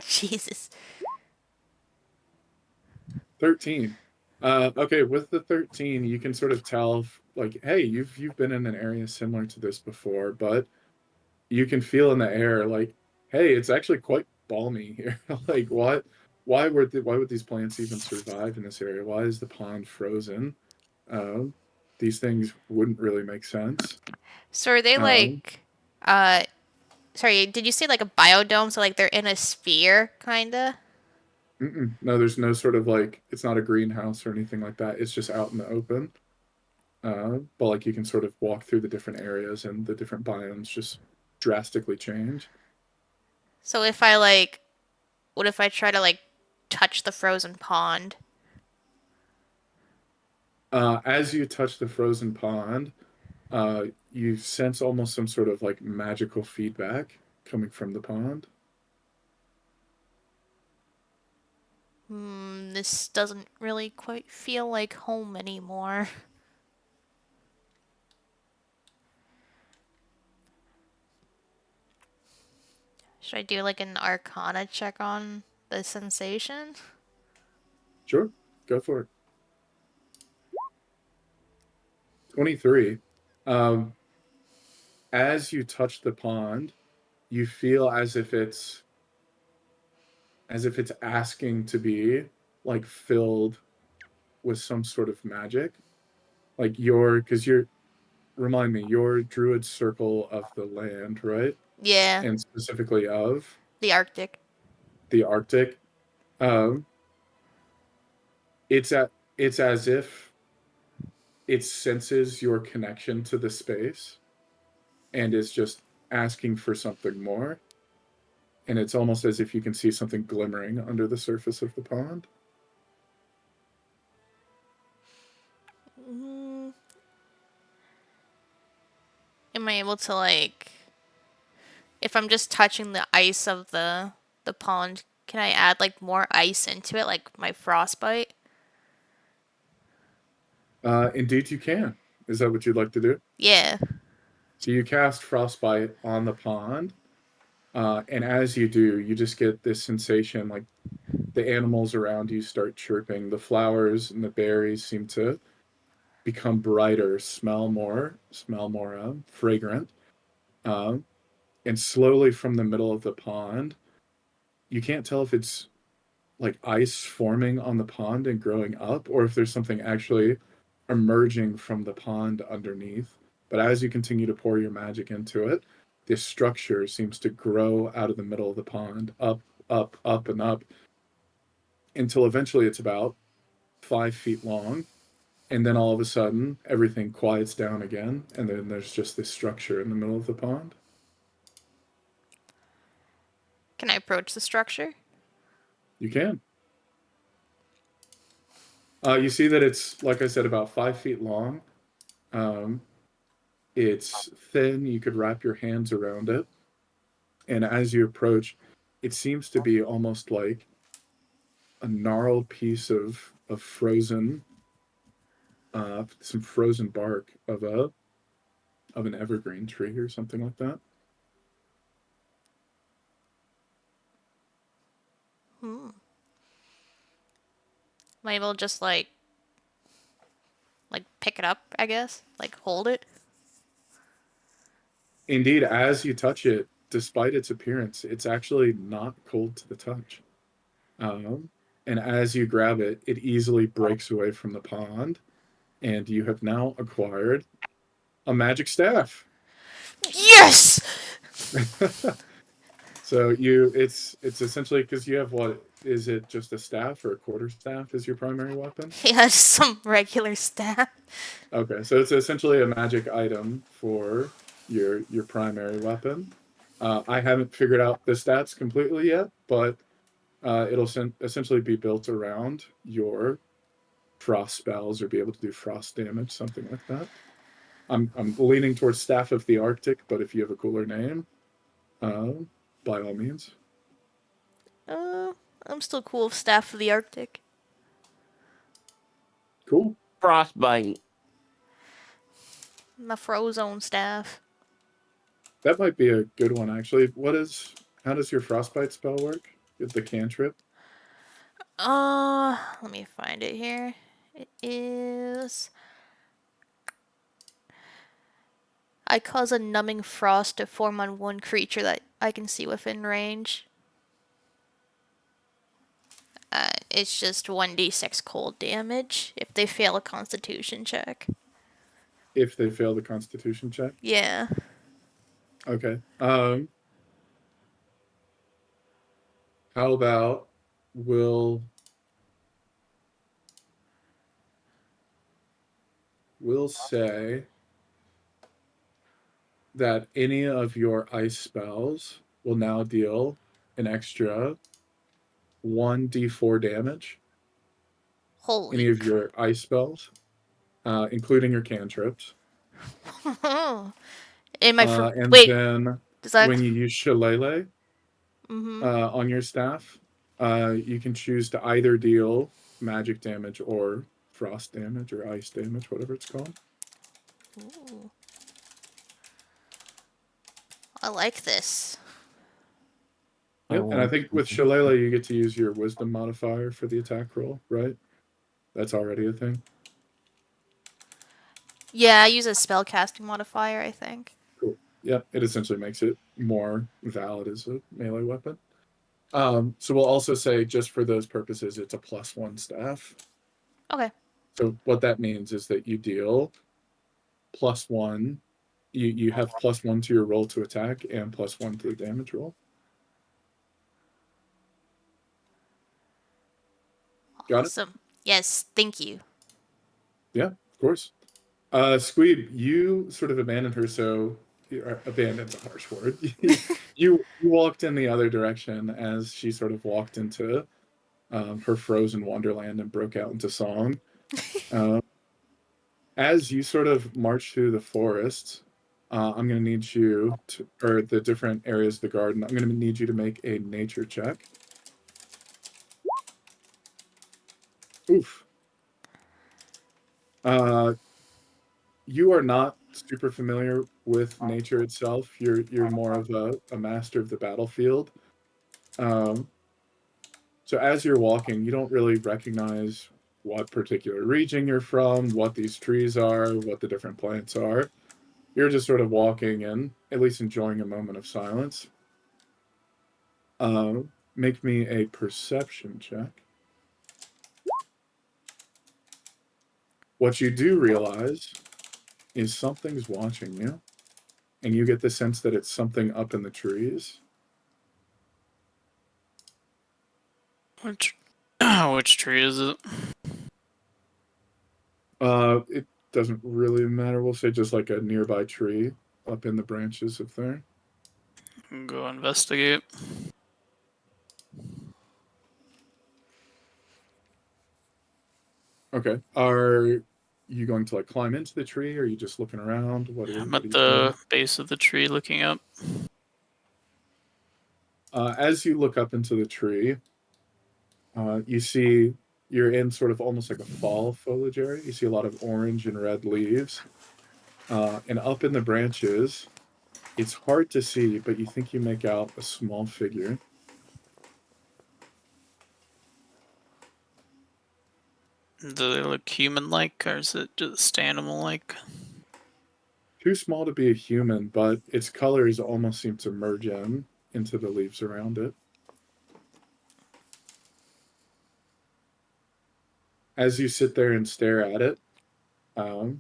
Jesus. 13. Okay, with the 13, you can sort of tell, like, hey, you've been in an area similar to this before, but you can feel in the air, like, hey, it's actually quite balmy here. Like, what? Why would these plants even survive in this area? Why is the pond frozen? Um, these things wouldn't really make sense. So are they Um, like? Uh, sorry. Did you say like a biodome? So like they're in a sphere, kinda. no, there's no sort of like, it's not a greenhouse or anything like that. It's just out in the open. But like you can sort of walk through the different areas and the different biomes just drastically change. So if I like, what if I try to like touch the frozen pond? As you touch the frozen pond, you sense almost some sort of like magical feedback coming from the pond. This doesn't really quite feel like home anymore. Should I do like an arcana check on the sensation? Sure, go for it. 23. Um, as you touch the pond, you feel as if it's asking to be like filled with some sort of magic. Like because you're remind me, your druid circle of the land, right? Yeah, And specifically of the Arctic. the Arctic. Um, it's as if it senses your connection to the space and is just asking for something more. And it's almost as if you can see something glimmering under the surface of the pond. Mm, am I able to like, if I'm just touching the ice of the pond, can I add like more ice into it, like my frostbite? Indeed, you can. Is that what you'd like to do? Yeah. So you cast Frostbite on the pond, and as you do, you just get this sensation like the animals around you start chirping. The flowers and the berries seem to become brighter, smell more fragrant. Um, and slowly from the middle of the pond, you can't tell if it's like ice forming on the pond and growing up, or if there's something actually emerging from the pond underneath. But as you continue to pour your magic into it, this structure seems to grow out of the middle of the pond, up, and up, until eventually it's about 5 feet long. And then all of a sudden, everything quiets down again, and then there's just this structure in the middle of the pond. Can I approach the structure? You can. You see that it's, like I said, about 5 feet long. Um, it's thin. You could wrap your hands around it. And as you approach, it seems to be almost like a gnarled piece of frozen, some frozen bark of an evergreen tree or something like that. Hmm. Am I able to just like pick it up? I guess like hold it. Indeed, as you touch it, despite its appearance, it's actually not cold to the touch. Um, and as you grab it, it easily breaks away from the pond, and you have now acquired a magic staff. Yes. So it's essentially because you have what is it just a staff or a quarter staff is your primary weapon? Yeah, just some regular staff. Okay, so it's essentially a magic item for your primary weapon. I haven't figured out the stats completely yet, but it'll essentially be built around your frost spells or be able to do frost damage, something like that. I'm leaning towards Staff of the Arctic, but if you have a cooler name, uh, by all means. Uh, I'm still cool with staff of the Arctic. Cool. Frostbite. My Frozone staff. That might be a good one actually. How does your frostbite spell work? The cantrip? Let me find it here. It is. I cause a numbing frost to form on one creature that I can see within range. It's just 1d6 cold damage if they fail a constitution check. If they fail the constitution check. Yeah. Okay. How about we'll we'll say that any of your ice spells will now deal an extra 1d4 damage. Holy Any of your ice spells, including your cantrips. In my And wait, then does that? when you use Shillelagh Mm-hmm. on your staff, you can choose to either deal magic damage or frost damage or ice damage, whatever it's called. Ooh. I like this. Yep, and I think with Shillelagh you get to use your wisdom modifier for the attack roll, right? That's already a thing. Yeah, I use a spellcasting modifier, I think. Cool. Yep, it essentially makes it more valid as a melee weapon. So we'll also say, just for those purposes, it's a +1 staff. Okay. So what that means is that you deal +1. You have +1 to your roll to attack and +1 to the damage roll. Got it? Awesome. Yes, thank you. Yeah, of course. Squeeb, you sort of abandoned her, so abandoned's a harsh word. You walked in the other direction as she sort of walked into her frozen wonderland and broke out into song. As you sort of march through the forest, I'm going to need you to, or the different areas of the garden, I'm going to need you to make a nature check. Oof. You are not super familiar with nature itself. You're more of a master of the battlefield. Um, so as you're walking, you don't really recognize what particular region you're from, what these trees are, what the different plants are. You're just sort of walking and at least enjoying a moment of silence. Make me a perception check. What you do realize is something's watching you, and you get the sense that it's something up in the trees. Which tree is it? It doesn't really matter. We'll say just like a nearby tree up in the branches of there. Go investigate. Okay. Are you going to like climb into the tree, or are you just looking around? I'm What at are you doing? the base of the tree looking up. As you look up into the tree, you see you're in sort of almost like a fall foliage area. You see a lot of orange and red leaves, and up in the branches, it's hard to see, but you think you make out a small figure. Do they look human-like, or is it just animal-like? Too small to be a human, but its colors almost seem to merge into the leaves around it. As you sit there and stare at it, um,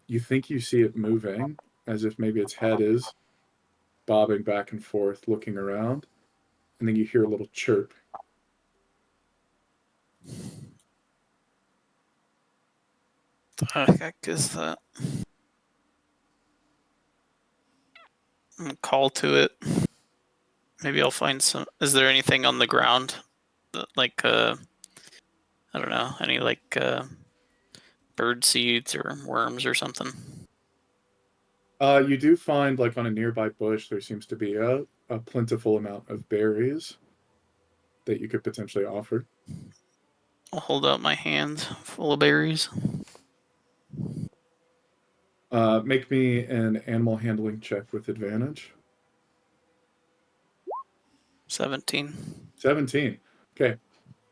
you think you see it moving, as if maybe its head is bobbing back and forth, looking around, and then you hear a little chirp. The heck is that? Call to it. Maybe I'll find some. Is there anything on the ground, like I don't know, any like bird seeds or worms or something? You do find, like on a nearby bush, there seems to be a plentiful amount of berries that you could potentially offer. I'll hold out my hand full of berries. Make me an animal handling check with advantage. 17. 17. Okay.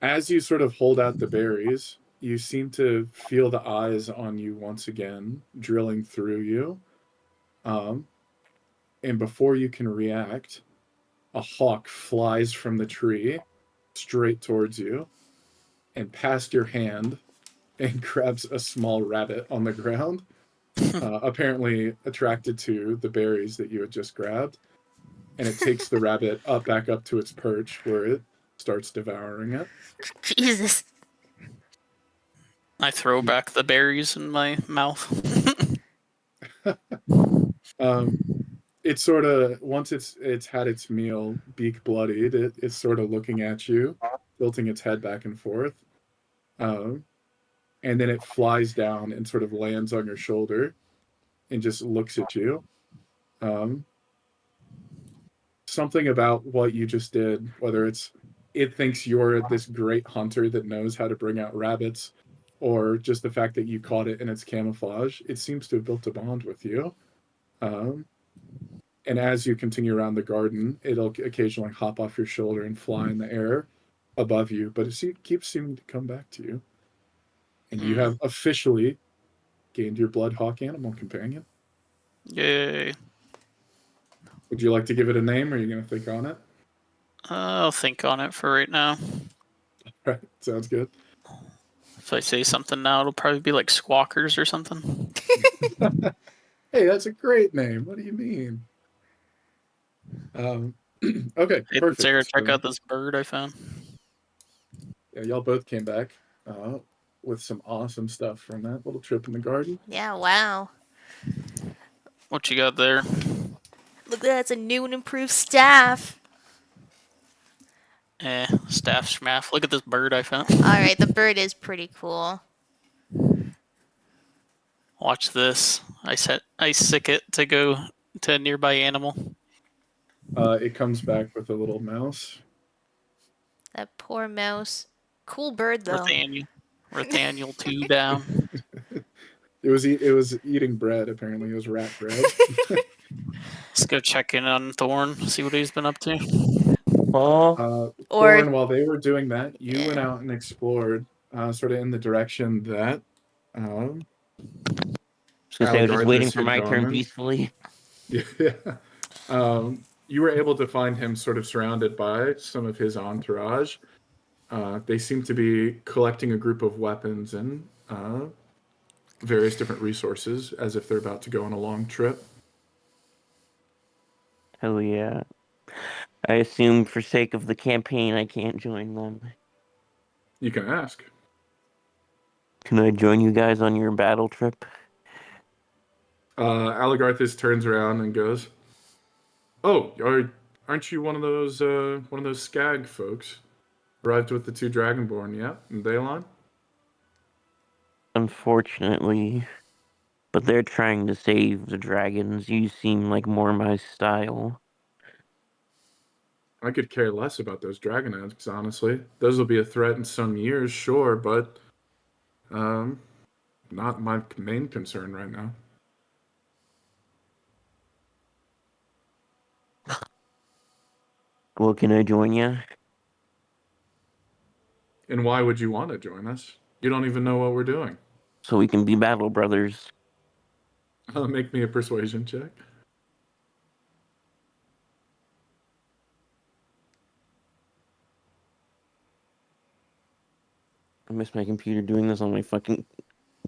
As you sort of hold out the berries, you seem to feel the eyes on you once again, drilling through you. Um, and before you can react, a hawk flies from the tree straight towards you and past your hand and grabs a small rabbit on the ground, apparently attracted to the berries that you had just grabbed. And it takes the rabbit back up to its perch where it starts devouring it. Jesus. I throw back the berries in my mouth. Um, it's sort of once it's had its meal, beak bloodied. It's sort of looking at you, tilting its head back and forth, um, and then it flies down and sort of lands on your shoulder and just looks at you. Um, Something about what you just did, whether it's it thinks you're this great hunter that knows how to bring out rabbits, or just the fact that you caught it in its camouflage, it seems to have built a bond with you. Um, and as you continue around the garden, it'll occasionally hop off your shoulder and fly in the air above you, but keeps seeming to come back to you. And you have officially gained your Bloodhawk animal companion. Yay. Would you like to give it a name, or are you going to think on it? I'll think on it for right now. Right, sounds good. If I say something now, it'll probably be like Squawkers or something. Hey, that's a great name. What do you mean? Okay, Hey, perfect. Sarah, check So, out this bird I found. yeah, y'all both came back with some awesome stuff from that little trip in the garden. Yeah, wow. What you got there? Look, that's a new and improved staff. Staff schmaff. Look at this bird I found. Alright, the bird is pretty cool. Watch this. I sick it to go to a nearby animal. It comes back with a little mouse. That poor mouse. Cool bird, though. Nathaniel 2 down. It was eating bread. Apparently, it was rat bread. Let's go check in on Thorn, see what he's been up to. Oh, Or, Thorn, while they were doing that, you went yeah. out and explored, sort of in the direction that I was gonna say I was just waiting Alagarthas for had my turn gone. peacefully. Yeah. You were able to find him sort of surrounded by some of his entourage. They seem to be collecting a group of weapons and various different resources as if they're about to go on a long trip. Hell yeah. I assume for sake of the campaign I can't join them. You can ask. Can I join you guys on your battle trip? Alagarthas turns around and goes, "Oh, aren't you one of those Skag folks? Arrived with the two Dragonborn, yeah, and Delann?" unfortunately. But they're trying to save the dragons. You seem like more my style. I could care less about those dragon eggs, honestly. Those will be a threat in some years, sure, but not my main concern right now. Well, can I join you? And why would you want to join us? You don't even know what we're doing. So we can be battle brothers. Make me a persuasion check. I miss my computer doing this on my fucking...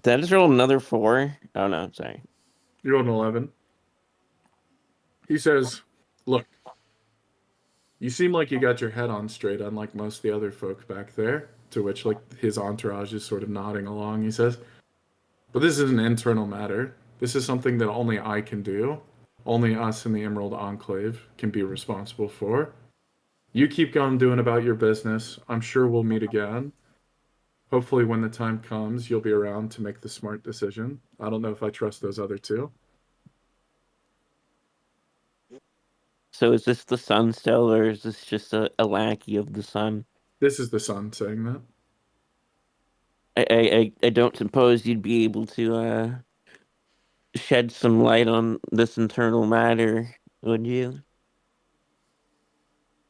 Did I just roll another 4? Oh no, sorry. You're on 11. He says, look, you seem like you got your head on straight, unlike most of the other folk back there. To which, like, his entourage is sort of nodding along. He says, but this is an internal matter. This is something that only I can do. Only us in the Emerald Enclave can be responsible for. You keep going doing about your business. I'm sure we'll meet again. Hopefully, when the time comes, you'll be around to make the smart decision. I don't know if I trust those other two. So is this the sun still, or is this just a lackey of the sun? This is the son saying that. I don't suppose you'd be able to shed some light on this internal matter, would you?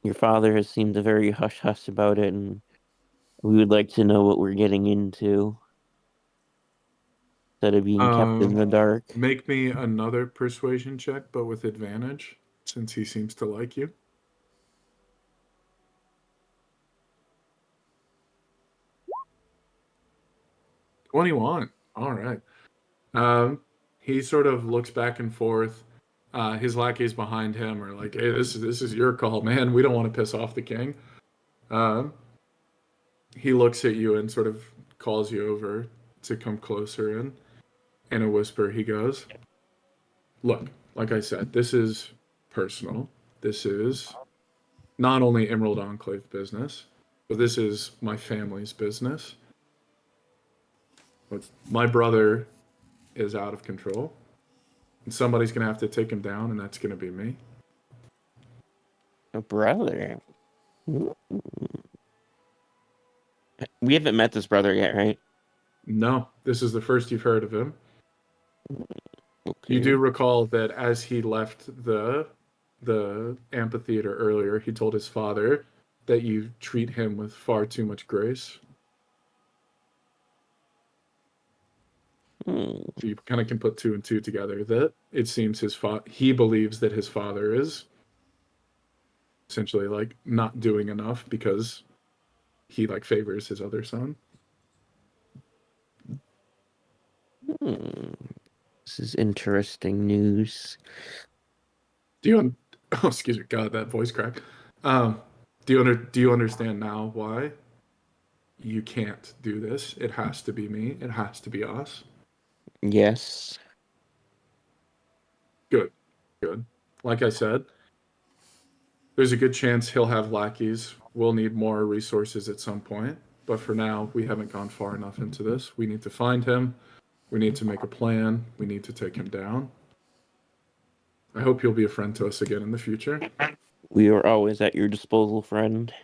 Your father has seemed very hush-hush about it, and we would like to know what we're getting into instead of being kept in the dark. Make me another persuasion check, but with advantage, since he seems to like you. 21. All right. He sort of looks back and forth. His lackeys behind him are like, "Hey, this is your call, man. We don't want to piss off the king." Um, he looks at you and sort of calls you over to come closer, and in a whisper, he goes, "Look, like I said, this is personal. This is not only Emerald Enclave business, but this is my family's business. But my brother is out of control, and somebody's gonna have to take him down, and that's gonna be me." A brother. We haven't met this brother yet, right? No, this is the first you've heard of him. Okay. You do recall that as he left the amphitheater earlier, he told his father that you treat him with far too much grace. So you kind of can put two and two together that it seems he believes that his father is essentially like not doing enough because he like favors his other son. This is interesting news. Do you oh, excuse me, God, that voice crack. Do you understand now why you can't do this? It has to be me. It has to be us. Yes. Good, good. Like I said, there's a good chance he'll have lackeys. We'll need more resources at some point. But for now, we haven't gone far enough into this. We need to find him. We need to make a plan. We need to take him down. I hope you'll be a friend to us again in the future. We are always at your disposal, friend.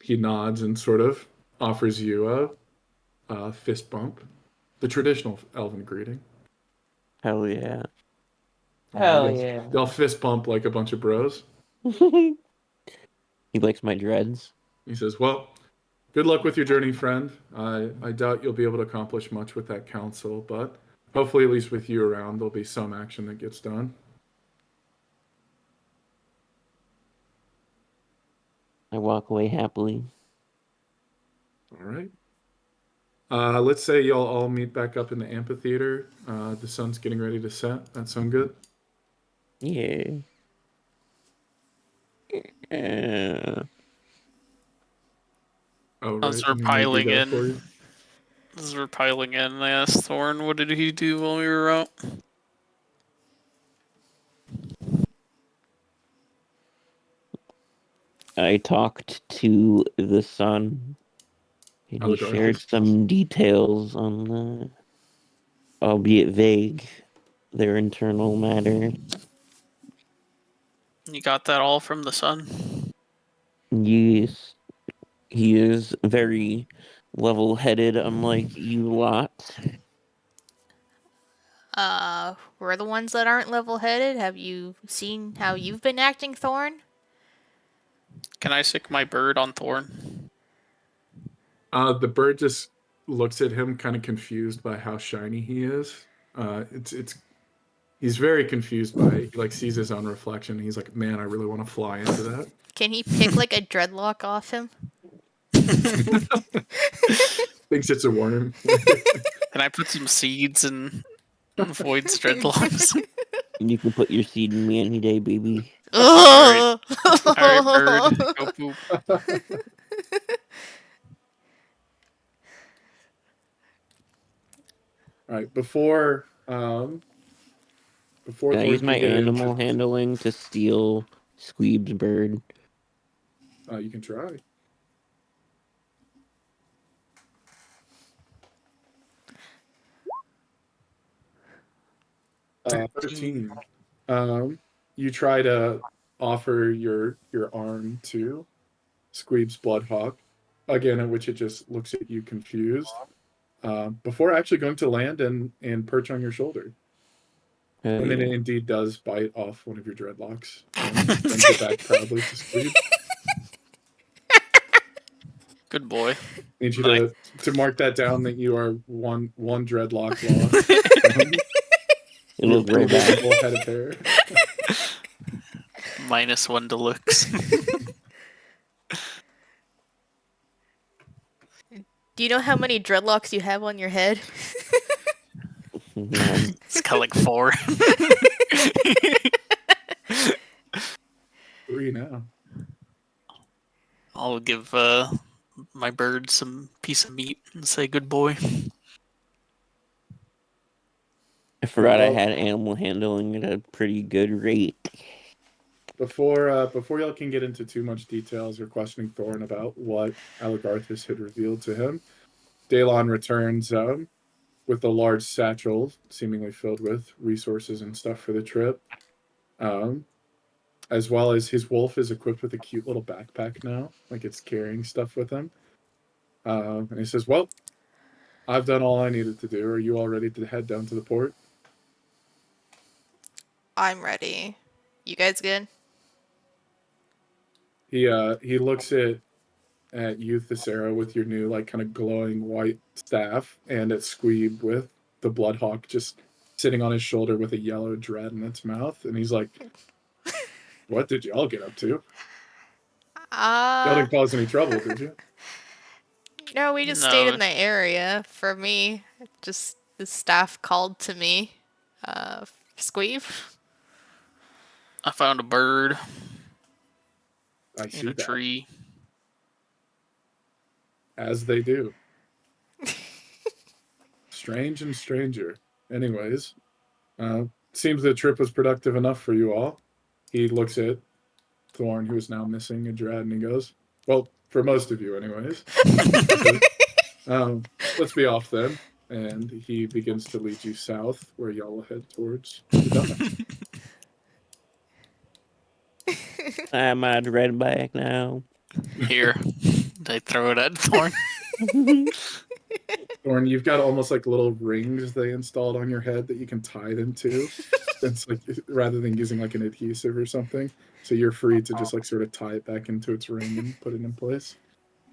He nods and sort of offers you a fist bump, the traditional elven greeting. Hell yeah. Hell yeah. Y'all fist bump like a bunch of bros. He likes my dreads. He says, well, good luck with your journey, friend. I doubt you'll be able to accomplish much with that council, but hopefully, at least with you around, there'll be some action that gets done. I walk away happily. All right. Let's say y'all all meet back up in the amphitheater. The sun's getting ready to set. That sound good? Yeah. Oh, As right. we're Let me do piling that for in, you. as we're piling in, I asked Thorn, what did he do while we were out? I talked to the sun. And he shared Alagarthas. some details on albeit vague, their internal matter. You got that all from the sun? Yes, he is very level-headed, unlike you lot. We're the ones that aren't level-headed. Have you seen how you've been acting, Thorn? Can I stick my bird on Thorn? The bird just looks at him, kind of confused by how shiny he is. He's very confused by it. He like sees his own reflection. And he's like, "Man, I really want to fly into that." Can he pick like a dreadlock off him? Thinks it's a worm. Can I put some seeds in Void's dreadlocks? You can put your seed in me any day, baby. Alright, bird, go poop. All right, before Can I Thorn use my can get animal into, handling to steal Squeeb's bird? you can try. 13. You try to offer your arm to Squeeb's Bloodhawk, again, at which it just looks at you confused, before actually going to land and perch on your shoulder. Oh, And then yeah. it indeed does bite off one of your dreadlocks and sends it back proudly to Squeeb. Good boy. Need you Nice. to mark that down that you are one dreadlock lost from It your looked real bad. previsible head of hair. -1 to looks. Do you know how many dreadlocks you have on your head? None. It's got like 4. 3 now. I'll give my bird some piece of meat and say good boy. I forgot I Well, had animal handling at a pretty good rate. before y'all can get into too much details or questioning Thorn about what Alagarthas had revealed to him, Delann returns with a large satchel, seemingly filled with resources and stuff for the trip. As well as his wolf is equipped with a cute little backpack now, like it's carrying stuff with him. And he says, "Well, I've done all I needed to do. Are you all ready to head down to the port?" I'm ready. You guys good? He looks at you, Thesera, with your new like kind of glowing white staff, and at Squeeb with the Bloodhawk just sitting on his shoulder with a yellow dread in its mouth, and he's like, "What did y'all get up to? Y'all didn't cause any trouble, did you?" No, we just stayed No, in the area. For me, just the staff called to me. Squeeb? I found a bird I in see a that, tree. as they do. Strange and stranger. Anyways, seems the trip was productive enough for you all. He looks at Thorn, who is now missing a dread, and he goes, "Well, for most of you, anyways." Let's be off then. And he begins to lead you south, where y'all will head towards the dock. I'm my dread back now. Here, I throw it at Thorn. Thorn, you've got almost like little rings they installed on your head that you can tie them to. It's like rather than using like an adhesive or something. So you're free to just like sort of tie it back into its ring and put it in place.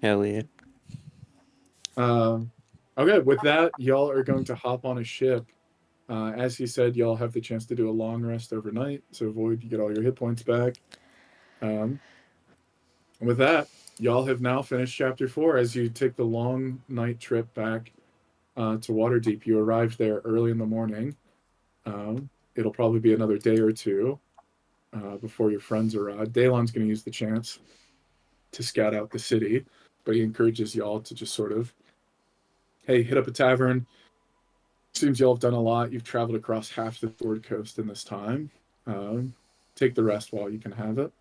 Hell yeah. Okay, with that, y'all are going to hop on a ship. As he said, y'all have the chance to do a long rest overnight, so Void, you get all your hit points back. And with that, y'all have now finished chapter 4 as you take the long night trip back to Waterdeep. You arrived there early in the morning. It'll probably be another day or two before your friends arrive. Dalon's going to use the chance to scout out the city, but he encourages y'all to just sort of, hey, hit up a tavern. Seems y'all have done a lot. You've traveled across half the Sword Coast in this time. Take the rest while you can have it.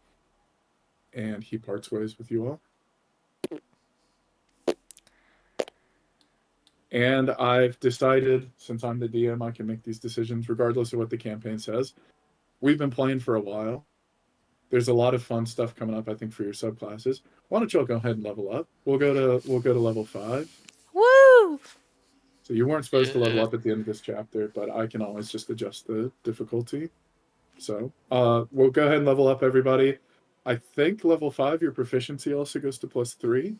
And he parts ways with you all. And I've decided, since I'm the DM, I can make these decisions regardless of what the campaign says. We've been playing for a while. There's a lot of fun stuff coming up, I think, for your subclasses. Why don't y'all go ahead and level up? We'll go to level 5. Woo! So you weren't supposed to level Yeah. up at the end of this chapter, but I can always just adjust the difficulty. So we'll go ahead and level up, everybody. I think level 5, your proficiency also goes to +3.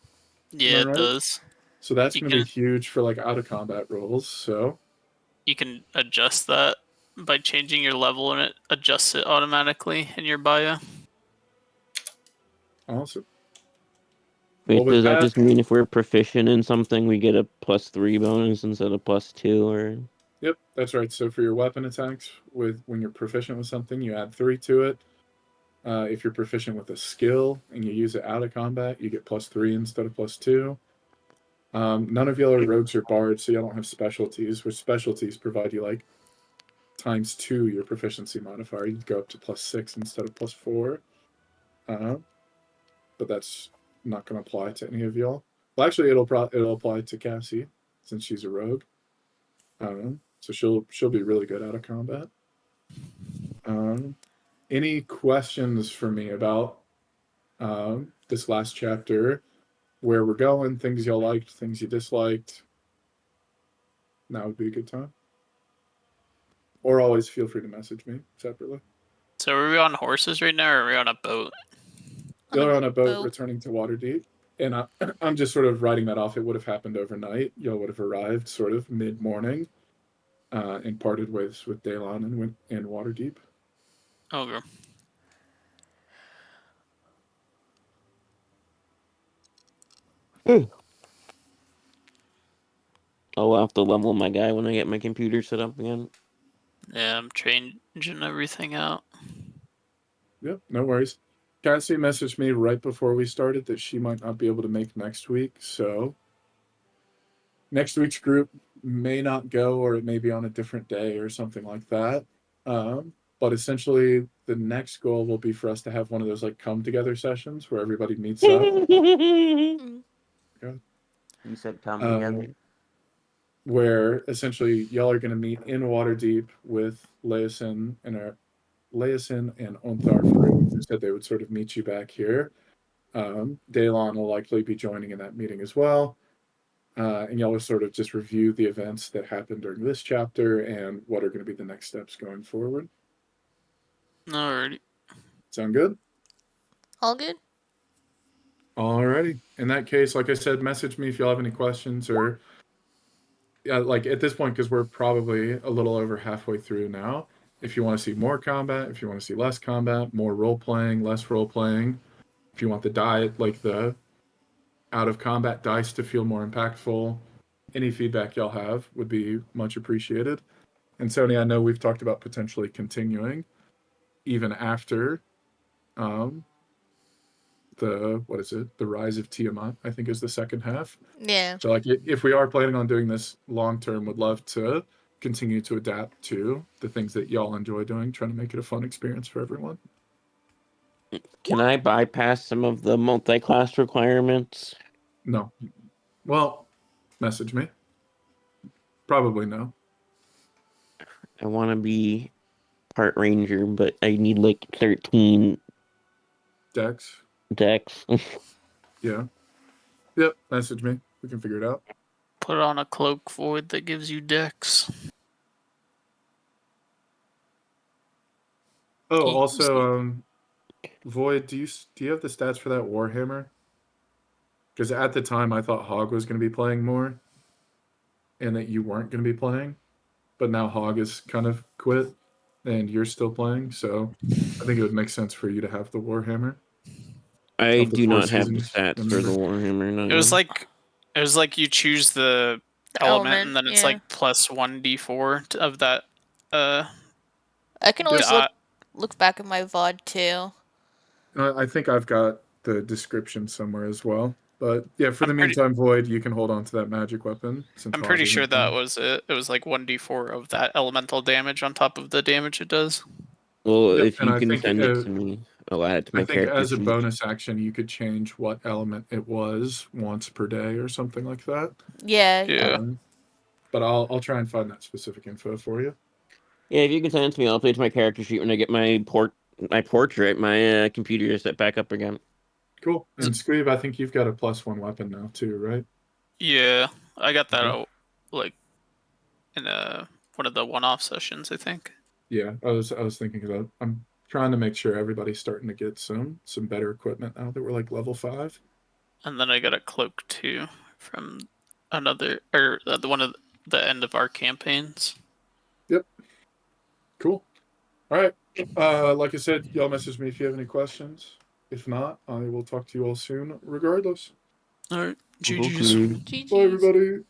Yeah, it right? does. So that's You going to be can huge for like out of combat rolls. So you can adjust that by changing your level, and it adjusts it automatically in your bio. awesome. Wait, Well, with does that that, just mean if we're proficient in something, we get a +3 bonus instead of +2, or? yep, that's right. So for your weapon attacks, when you're proficient with something, you add 3 to it. If you're proficient with a skill and you use it out of combat, you get +3 instead of +2. None of y'all are rogues or bards, so y'all don't have specialties. Which specialties provide you like ×2 your proficiency modifier. You'd go up to +6 instead of +4. But that's not going to apply to any of y'all. Well, actually, it'll apply to Cassie since she's a rogue. So she'll be really good out of combat. Any questions for me about this last chapter, where we're going, things y'all liked, things you disliked? Now would be a good time. Or always feel free to message me separately. So are we on horses right now, or are we on a boat? You're on a boat returning to Waterdeep. And I'm just sort of writing that off. It would have happened overnight. Y'all would have arrived sort of mid-morning and parted ways with Delann and Waterdeep. Okay. I'll have to level my guy when I get my computer set up again. Yeah, I'm changing everything out. Yep, no worries. Cassie messaged me right before we started that she might not be able to make next week. So next week's group may not go, or it may be on a different day or something like that. But essentially, the next goal will be for us to have one of those like come together sessions where everybody meets up. You said come together. Where essentially y'all are going to meet in Waterdeep with Leosin and Ontharfru, who said they would sort of meet you back here. Delann will likely be joining in that meeting as well. And y'all will sort of just review the events that happened during this chapter and what are going to be the next steps going forward. Alrighty. Sound good? All good? Alrighty. In that case, like I said, message me if y'all have any questions or like at this point, because we're probably a little over halfway through now. If you want to see more combat, if you want to see less combat, more role playing, less role playing, if you want the out of combat dice to feel more impactful, any feedback y'all have would be much appreciated. And Sony, I know we've talked about potentially continuing even after the Rise of Tiamat, I think is the second half. Yeah. So like if we are planning on doing this long term, would love to continue to adapt to the things that y'all enjoy doing, trying to make it a fun experience for everyone. Can I bypass some of the multi-class requirements? No. Well, message me. Probably no. I want to be part ranger, but I need like 13 Dex. decks. Yeah. Yep. Message me. We can figure it out. Put on a cloak void that gives you dex. Oh, Easy. also, Void, do you have the stats for that Warhammer? Because at the time I thought Hog was going to be playing more, and that you weren't going to be playing, but now Hog is kind of quit, and you're still playing. So I think it would make sense for you to have the Warhammer I of the do Four not have the Seasons. stats for the Warhammer. No. It was like you choose the element, and then it's yeah. like +1d4 of that. I can always dot. look back at my VOD too. I think I've got the description somewhere as well. But yeah, for the I'm pretty- meantime, Void, you can hold on to that magic weapon. Since I'm Hog pretty isn't sure that playing. was it. It was like 1d4 of that elemental damage on top of the damage it does. Well, Yep, if and you I can think send it to me, I'll add it to my I think character as a sheet. bonus action, you could change what element it was once per day or something like that. Yeah. Yeah. but I'll try and find that specific info for you. Yeah, if you can send it to me, I'll update my character sheet when I get my portrait. My computer is set back up again. Cool. And Squeeb, I think you've got a +1 weapon now too, right? Yeah, I got that Okay. out like in one of the one-off sessions, I think. Yeah, I was thinking about. I'm trying to make sure everybody's starting to get some better equipment now that we're like level 5. And then I got a cloak too from another or the one of the end of our campaigns. Yep. Cool. All right. Like I said, y'all message me if you have any questions. If not, I will talk to you all soon regardless. All right, Okay. GG's. Bye, everybody.